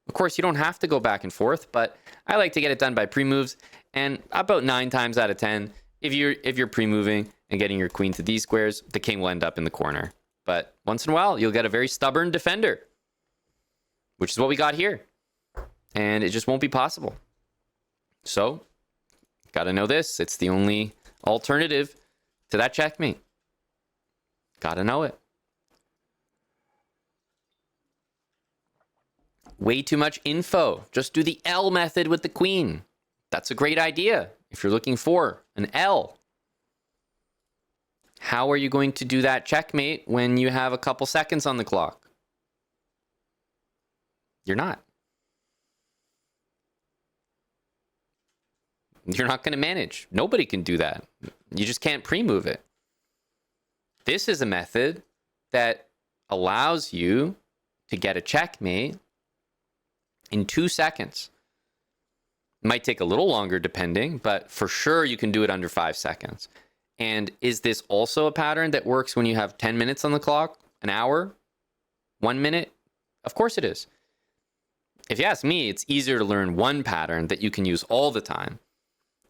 Of course, you don't have to go back and forth, but I like to get it done by pre-moves. And about 9 times out of 10, if you're pre-moving and getting your queen to these squares, the king will end up in the corner. But once in a while, you'll get a very stubborn defender, which is what we got here. And it just won't be possible. So, got to know this. It's the only alternative to that checkmate. Got to know it. Way too much info. Just do the L method with the queen. That's a great idea if you're looking for an L. How are you going to do that checkmate when you have a couple seconds on the clock? You're not. You're not going to manage. Nobody can do that. You just can't pre-move it. This is a method that allows you to get a checkmate in 2 seconds. It might take a little longer depending, but for sure you can do it under 5 seconds. And is this also a pattern that works when you have 10 minutes on the clock, an hour, 1 minute? Of course it is. If you ask me, it's easier to learn one pattern that you can use all the time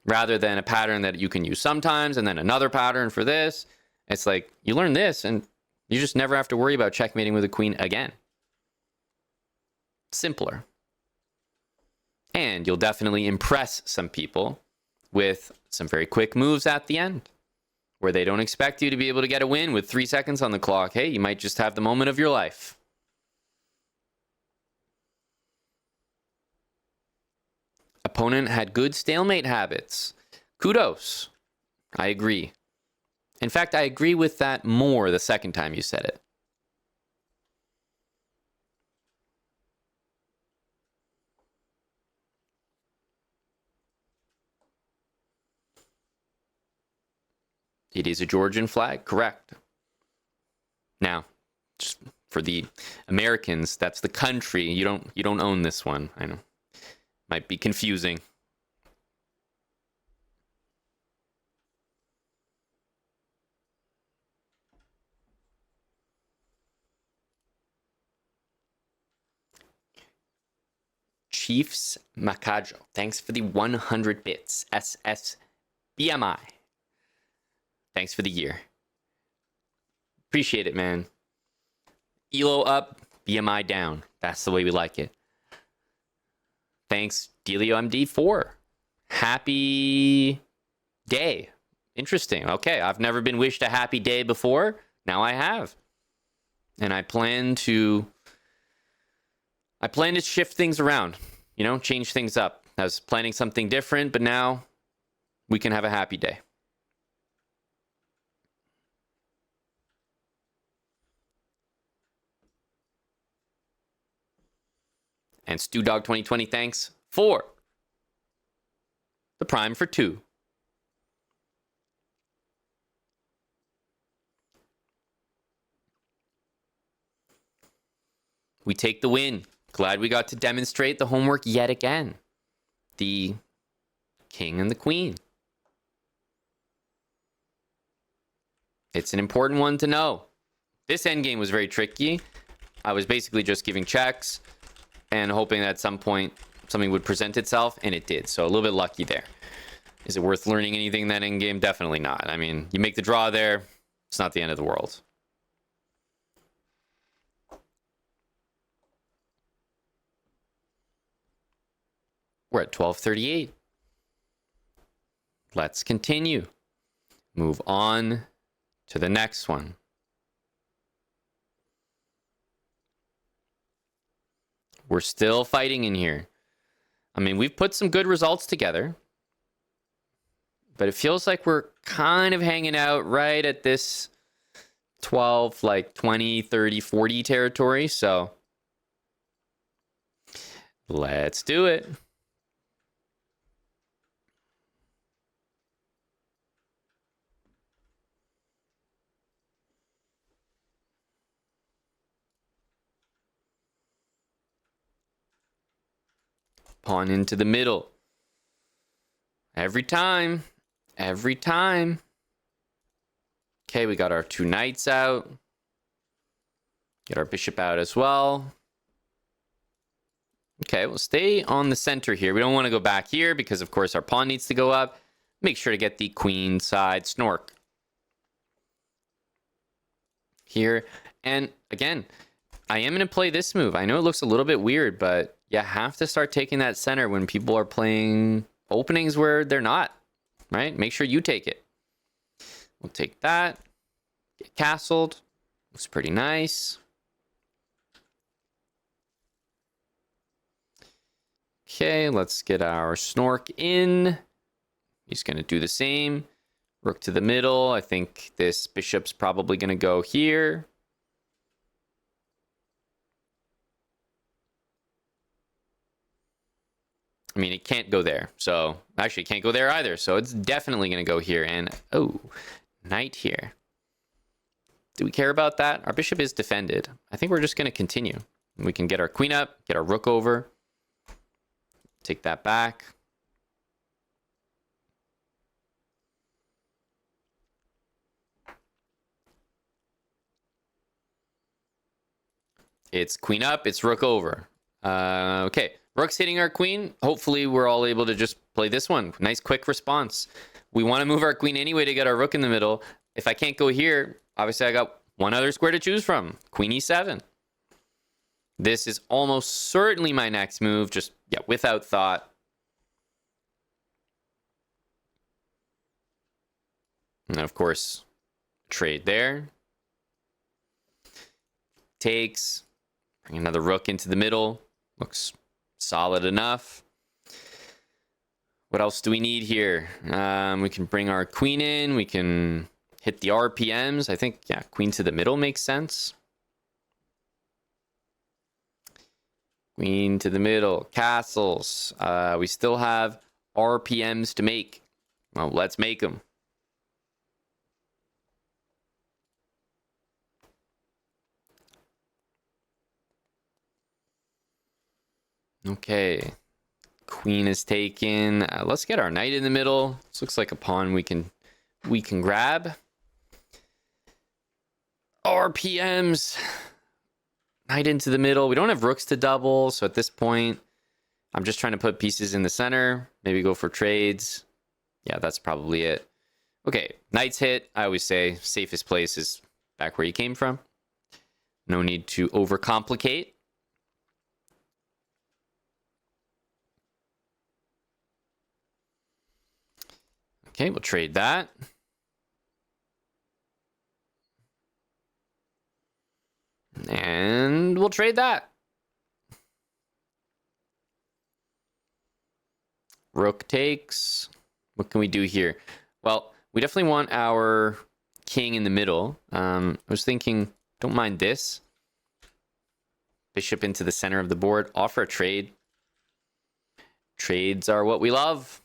rather than a pattern that you can use sometimes and then another pattern for this. It's like you learn this and you just never have to worry about checkmating with a queen again. Simpler. And you'll definitely impress some people with some very quick moves at the end where they don't expect you to be able to get a win with 3 seconds on the clock. Hey, you might just have the moment of your life. Opponent had good stalemate habits. Kudos. I agree. In fact, I agree with that more the second time you said it. It is a Georgian flag, correct. Now, just for the Americans, that's the country. You don't own this one. I know. Might be confusing. Chiefs Makajo, thanks for the 100 bits. SSBMI. Thanks for the year. Appreciate it, man. ELO up, BMI down. That's the way we like it. Thanks, DelioMD4. Happy day. Interesting. Okay, I've never been wished a happy day before. Now I have. And I plan to shift things around, change things up. I was planning something different, but now we can have a happy day. And StewDog 2020, thanks for the prime for 2. We take the win. Glad we got to demonstrate the homework yet again. The king and the queen. It's an important one to know. This endgame was very tricky. I was basically just giving checks and hoping that at some point something would present itself, and it did. So a little bit lucky there. Is it worth learning anything in that endgame? Definitely not. I mean, you make the draw there, it's not the end of the world. We're at 12:38. Let's continue. Move on to the next one. We're still fighting in here. I mean, we've put some good results together, but it feels like we're kind of hanging out right at this 12, like 20, 30, 40 territory. So let's do it. Pawn into the middle. Every time. Every time. Okay, we got our 2 knights out. Get our bishop out as well. Okay, we'll stay on the center here. We don't want to go back here because, of course, our pawn needs to go up. Make sure to get the queen side snork here. And again, I am going to play this move. I know it looks a little bit weird, but you have to start taking that center when people are playing openings where they're not, right? Make sure you take it. We'll take that. Get castled. Looks pretty nice. Okay, let's get our snork in. He's going to do the same. Rook to the middle. I think this bishop's probably going to go here. I mean, it can't go there. So, actually, it can't go there either. So, it's definitely going to go here. And, oh, knight here. Do we care about that? Our bishop is defended. I think we're just going to continue. We can get our queen up, get our rook over. Take that back. It's queen up, it's rook over. Okay, rook's hitting our queen. Hopefully we're all able to just play this one. Nice quick response. We want to move our queen anyway to get our rook in the middle. If I can't go here, obviously I got one other square to choose from. Queen e7. This is almost certainly my next move, just without thought. And of course, trade there. Takes. Bring another rook into the middle. Looks solid enough. What else do we need here? We can bring our queen in. We can hit the RPMs. I think, queen to the middle makes sense. Queen to the middle. Castles. We still have RPMs to make. Well, let's make them. Okay. Queen is taken. Let's get our knight in the middle. This looks like a pawn we can grab. RPMs. Knight into the middle. We don't have rooks to double, so at this point, I'm just trying to put pieces in the center. Maybe go for trades. Yeah, that's probably it. Okay, knight's hit. I always say safest place is back where you came from. No need to overcomplicate. Okay, we'll trade that. And we'll trade that. Rook takes. What can we do here? Well, we definitely want our king in the middle. I was thinking, don't mind this. Bishop into the center of the board. Offer a trade. Trades are what we love.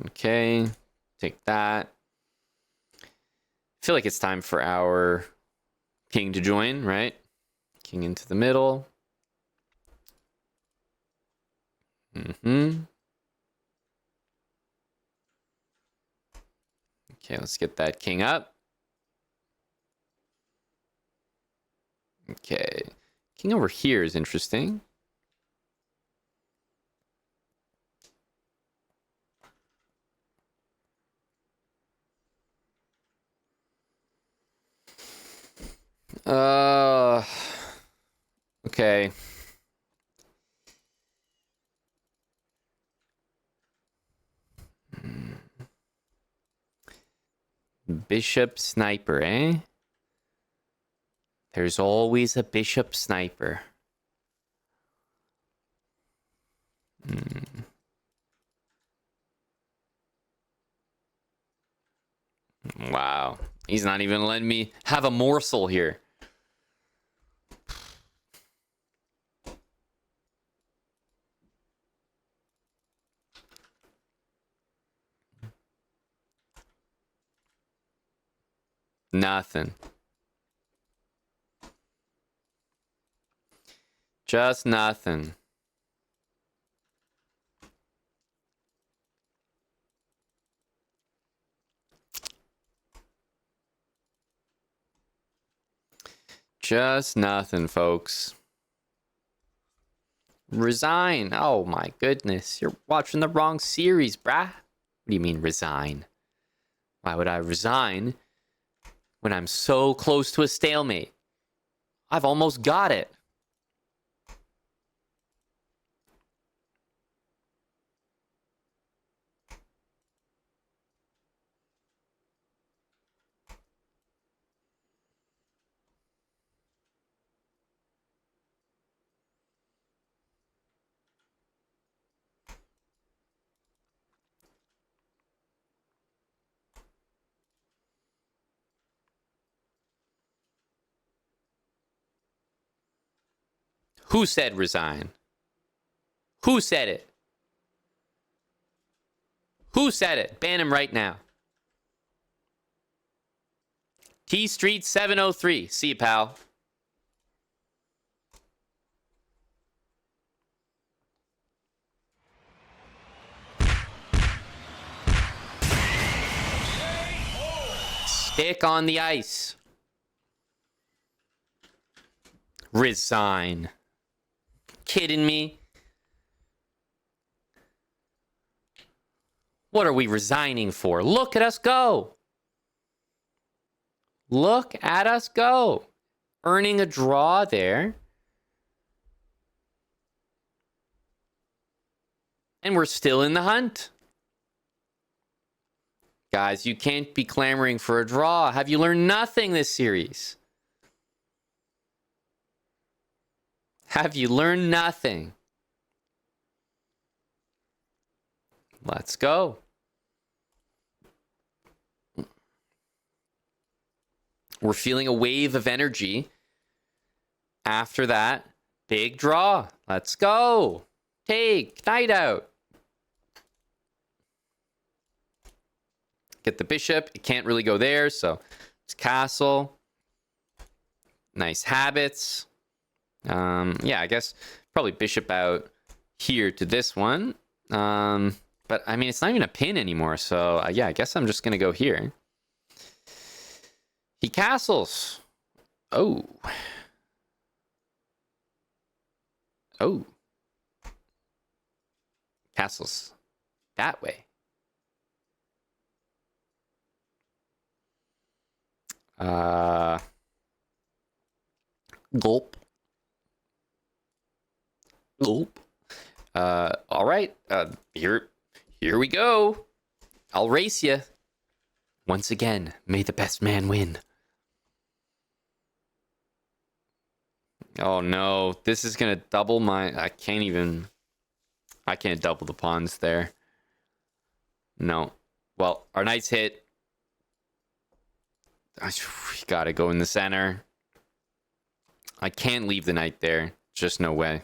Okay, take that. I feel like it's time for our king to join, right? King into the middle. Okay, let's get that king up. Okay, king over here is interesting. Okay. Bishop sniper, eh? There's always a bishop sniper. Wow. He's not even letting me have a morsel here. Nothing. Just nothing. Just nothing, folks. Resign. Oh my goodness. You're watching the wrong series, brah. What do you mean resign? Why would I resign when I'm so close to a stalemate? I've almost got it. Who said resign? Who said it? Who said it? Ban him right now. T Street 703. See you, pal. Stick on the ice. Resign. Kidding me? What are we resigning for? Look at us go. Look at us go. Earning a draw there. And we're still in the hunt. Guys, you can't be clamoring for a draw. Have you learned nothing this series? Have you learned nothing? Let's go. We're feeling a wave of energy. After that, big draw. Let's go. Take knight out. Get the bishop. It can't really go there, so it's castle. Nice habits. Yeah, I guess probably bishop out here to this one. But I mean, it's not even a pin anymore. So yeah, I guess I'm just going to go here. He castles. Oh. Oh. Castles that way. Gulp. Gulp. All right. Here we go. I'll race you. Once again, may the best man win. Oh no, this is gonna double my. I can't double the pawns there. No. Well, our knight's hit. We gotta go in the center. I can't leave the knight there. Just no way.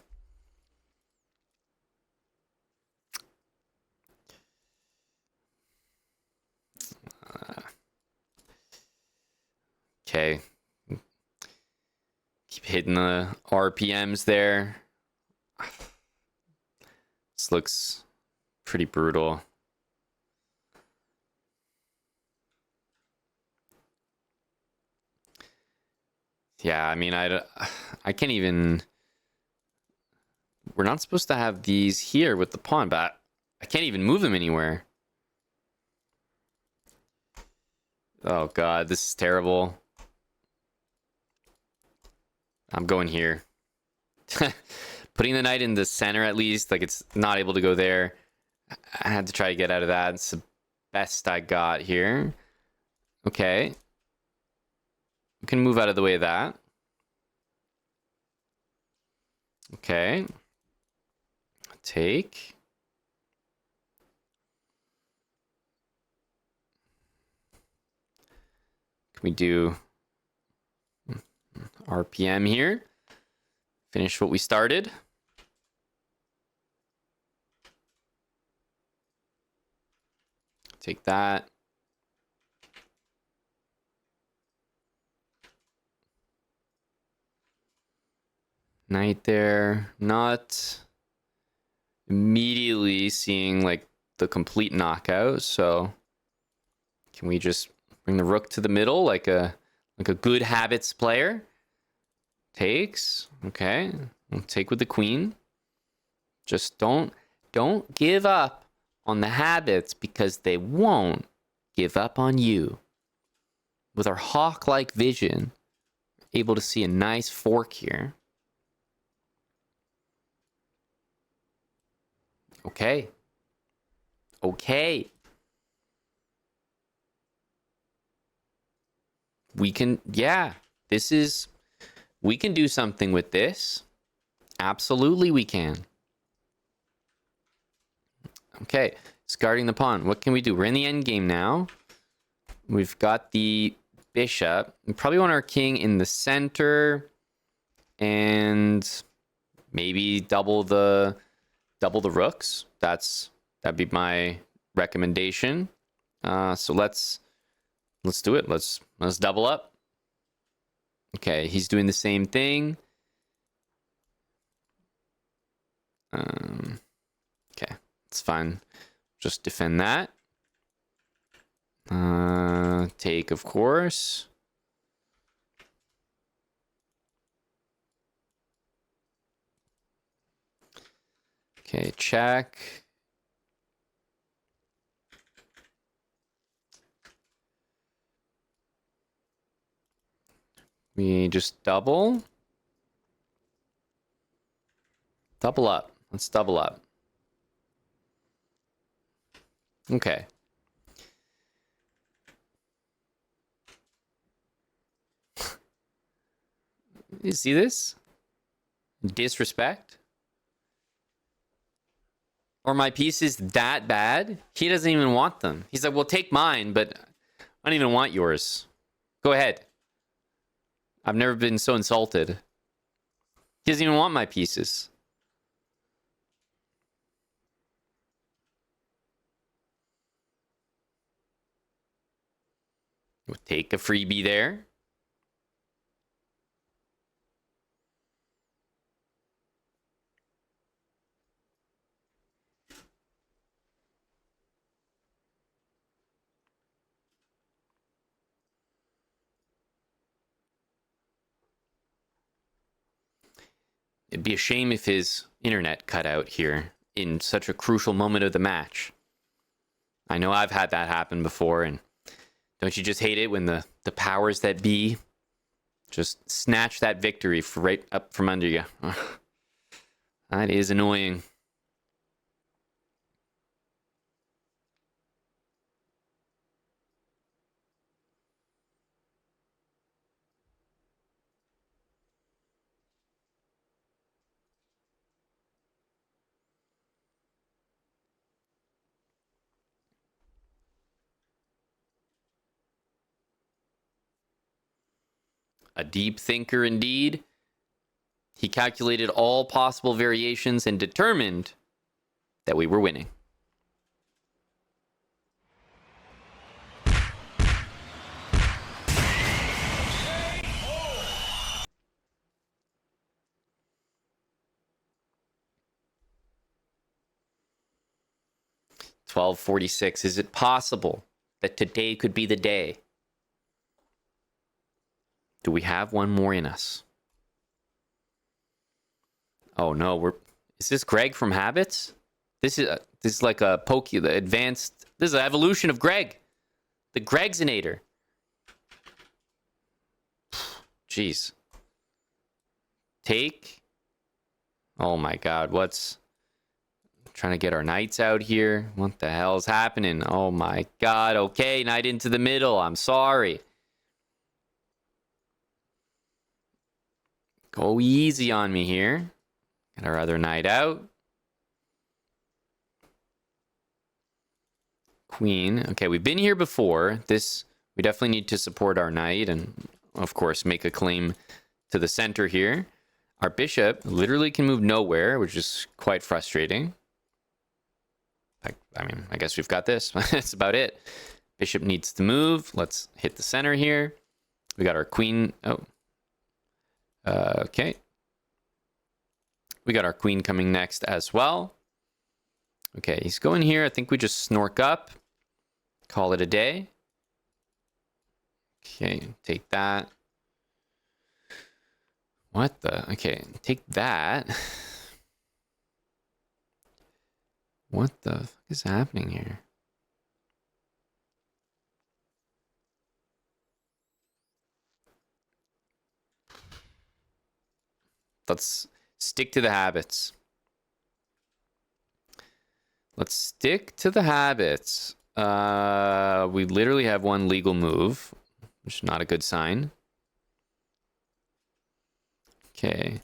Okay. Keep hitting the RPMs there. This looks pretty brutal. Yeah, I mean, I can't even... We're not supposed to have these here with the pawn, but I can't even move them anywhere. Oh god, this is terrible. I'm going here. Putting the knight in the center at least, like it's not able to go there. I had to try to get out of that. It's the best I got here. Okay. We can move out of the way of that. Okay. Take. Can we do RPM here? Finish what we started. Take that. Knight there. Not immediately seeing like the complete knockout, so can we just bring the rook to the middle like a good habits player? Takes. Okay. We'll take with the queen. Just don't give up on the habits because they won't give up on you. With our hawk-like vision, able to see a nice fork here. Okay. Okay. We can, yeah, we can do something with this. Absolutely we can. Okay, discarding the pawn. What can we do? We're in the endgame now. We've got the bishop. We probably want our king in the center. And maybe double the rooks. That'd be my recommendation. So let's do it. Let's double up. Okay, he's doing the same thing. Okay, it's fine. Just defend that. Take, of course. Okay, check. We just double. Double up. Let's double up. Okay. You see this? Disrespect? Or my piece is that bad? He doesn't even want them. He's like, well, take mine, but I don't even want yours. Go ahead. I've never been so insulted. He doesn't even want my pieces. We'll take a freebie there. it'd be a shame if his internet cut out here in such a crucial moment of the match. I know I've had that happen before, and don't you just hate it when the powers that be just snatch that victory right up from under you? That is annoying. A deep thinker indeed. He calculated all possible variations and determined that we were winning. $12.46. Is it possible that today could be the day? Do we have one more in us? Oh no, is this Greg from Habits? This is like a the advanced. This is an evolution of Greg, the Gregzinator. Jeez. Take. Oh my God, what's trying to get our knights out here? What the hell's happening? Oh my God. Okay, knight into the middle. I'm sorry. Go easy on me here. Get our other knight out. Queen. Okay, we've been here before. We definitely need to support our knight and, of course, make a claim to the center here. Our bishop literally can move nowhere, which is quite frustrating. I mean, I guess we've got this. That's about it. Bishop needs to move. Let's hit the center here. We got our queen. Oh. Okay. We got our queen coming next as well. Okay, he's going here. I think we just snork up. Call it a day. Okay, take that. What the? Okay, take that. What the fuck is happening here? Let's stick to the habits. Let's stick to the habits. We literally have one legal move, which is not a good sign. Okay.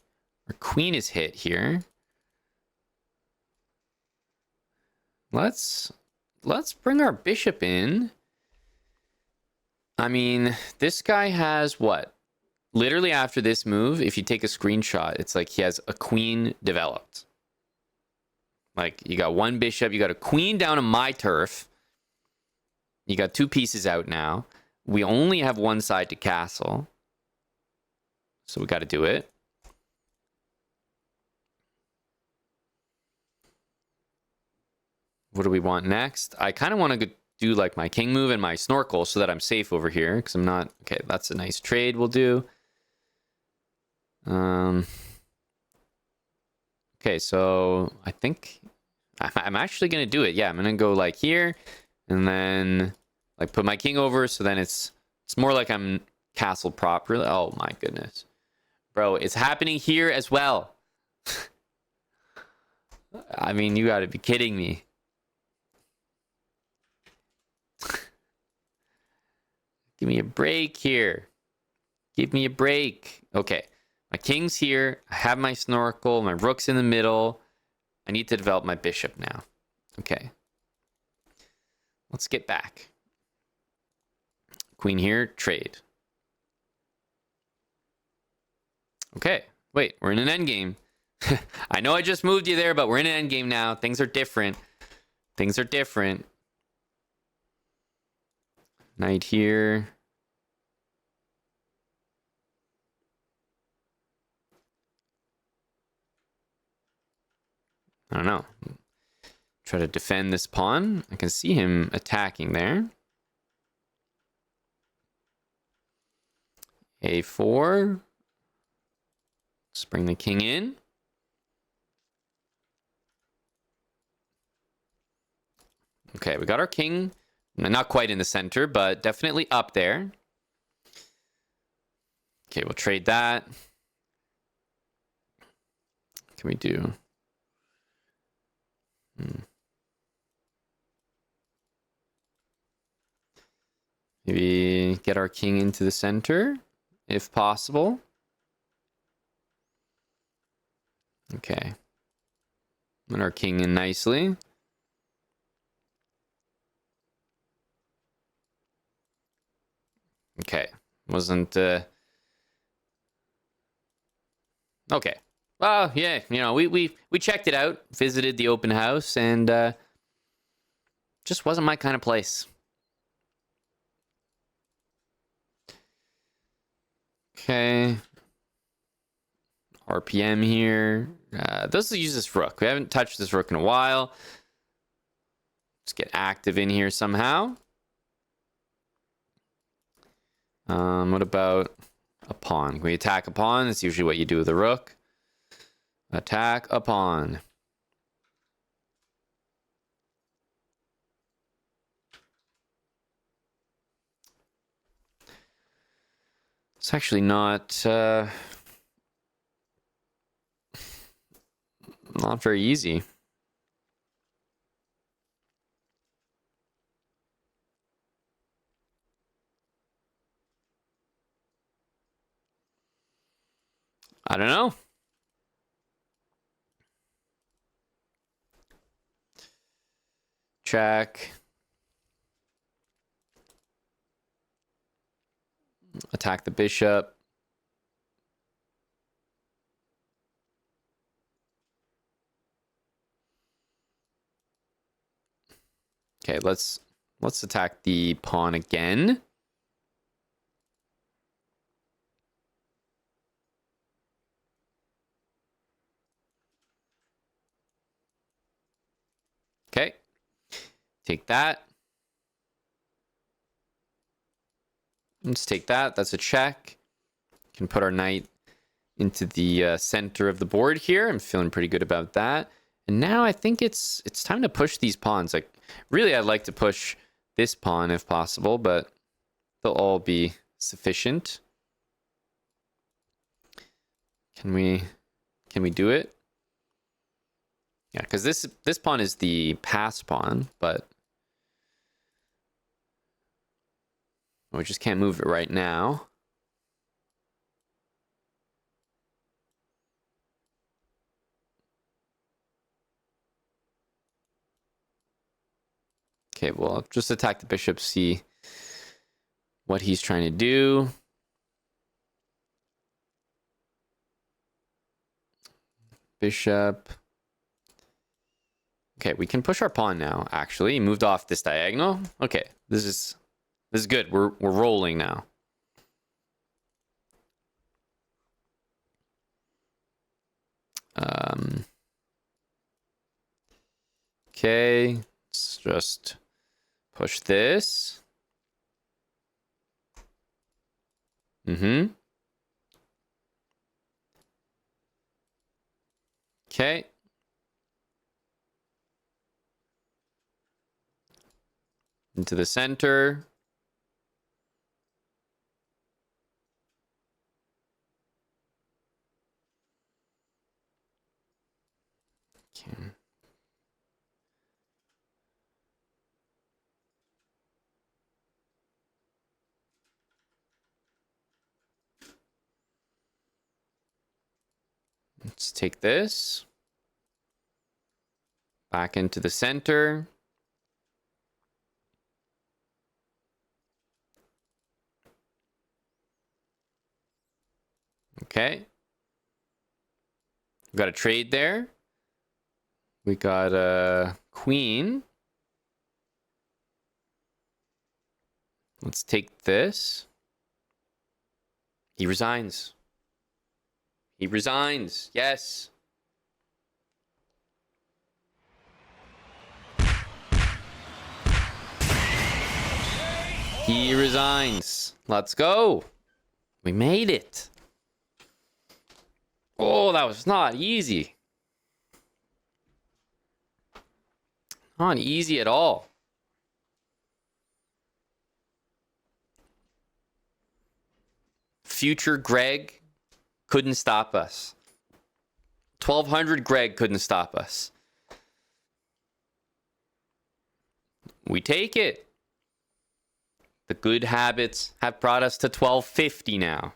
Our queen is hit here. Let's bring our bishop in. I mean, this guy has what? Literally after this move, if you take a screenshot, it's like he has a queen developed. Like, you got one bishop, you got a queen down on my turf. You got two pieces out now. We only have one side to castle. So we got to do it. What do we want next? I kind of want to do like my king move and my snorkel so that I'm safe over here. Because I'm not... Okay, that's a nice trade we'll do. Okay, so I think I'm actually going to do it. Yeah, I'm going to go like here and then like put my king over. So then it's more like I'm castle properly. Oh my goodness. Bro, it's happening here as well. I mean, you got to be kidding me. Give me a break here. Give me a break. Okay. My king's here. I have my snorkel. My rook's in the middle. I need to develop my bishop now. Okay. Let's get back. Queen here. Trade. Okay. Wait. We're in an endgame. I know I just moved you there, but we're in an endgame now. Things are different. Things are different. Knight here. I don't know. Try to defend this pawn. I can see him attacking there. A4. Let's bring the king in. Okay, we got our king. Not quite in the center, but definitely up there. Okay, we'll trade that. Can we do? Maybe get our king into the center, if possible. Okay. Put our king in nicely. Okay. Wasn't... Okay. Well, yeah, you know, we checked it out, visited the open house, and just wasn't my kind of place. Okay. RPM here. Let's use this rook. We haven't touched this rook in a while. Let's get active in here somehow. What about a pawn? Can we attack a pawn? That's usually what you do with a rook. Attack a pawn. It's actually not very easy. I don't know. Check. Attack the bishop. Okay, let's attack the pawn again. Okay. Take that. Let's take that. That's a check. Can put our knight into the center of the board here. I'm feeling pretty good about that. And now I think it's time to push these pawns. Like, really, I'd like to push this pawn if possible, but they'll all be sufficient. Can we do it? Yeah, because this pawn is the pass pawn, but we just can't move it right now. Okay, well, I'll just attack the bishop, see what he's trying to do. Bishop. Okay, we can push our pawn now, actually. He moved off this diagonal. Okay, this is good. We're rolling now. Okay, let's just push this. Okay. Into the center. Okay. Let's take this. Back into the center. Okay. We got a trade there. We got a queen. Let's take this. He resigns. He resigns. Yes. He resigns. Let's go. We made it. Oh, that was not easy. Not easy at all. future Greg couldn't stop us. 1200 Greg couldn't stop us. We take it. The good habits have brought us to 1250 now.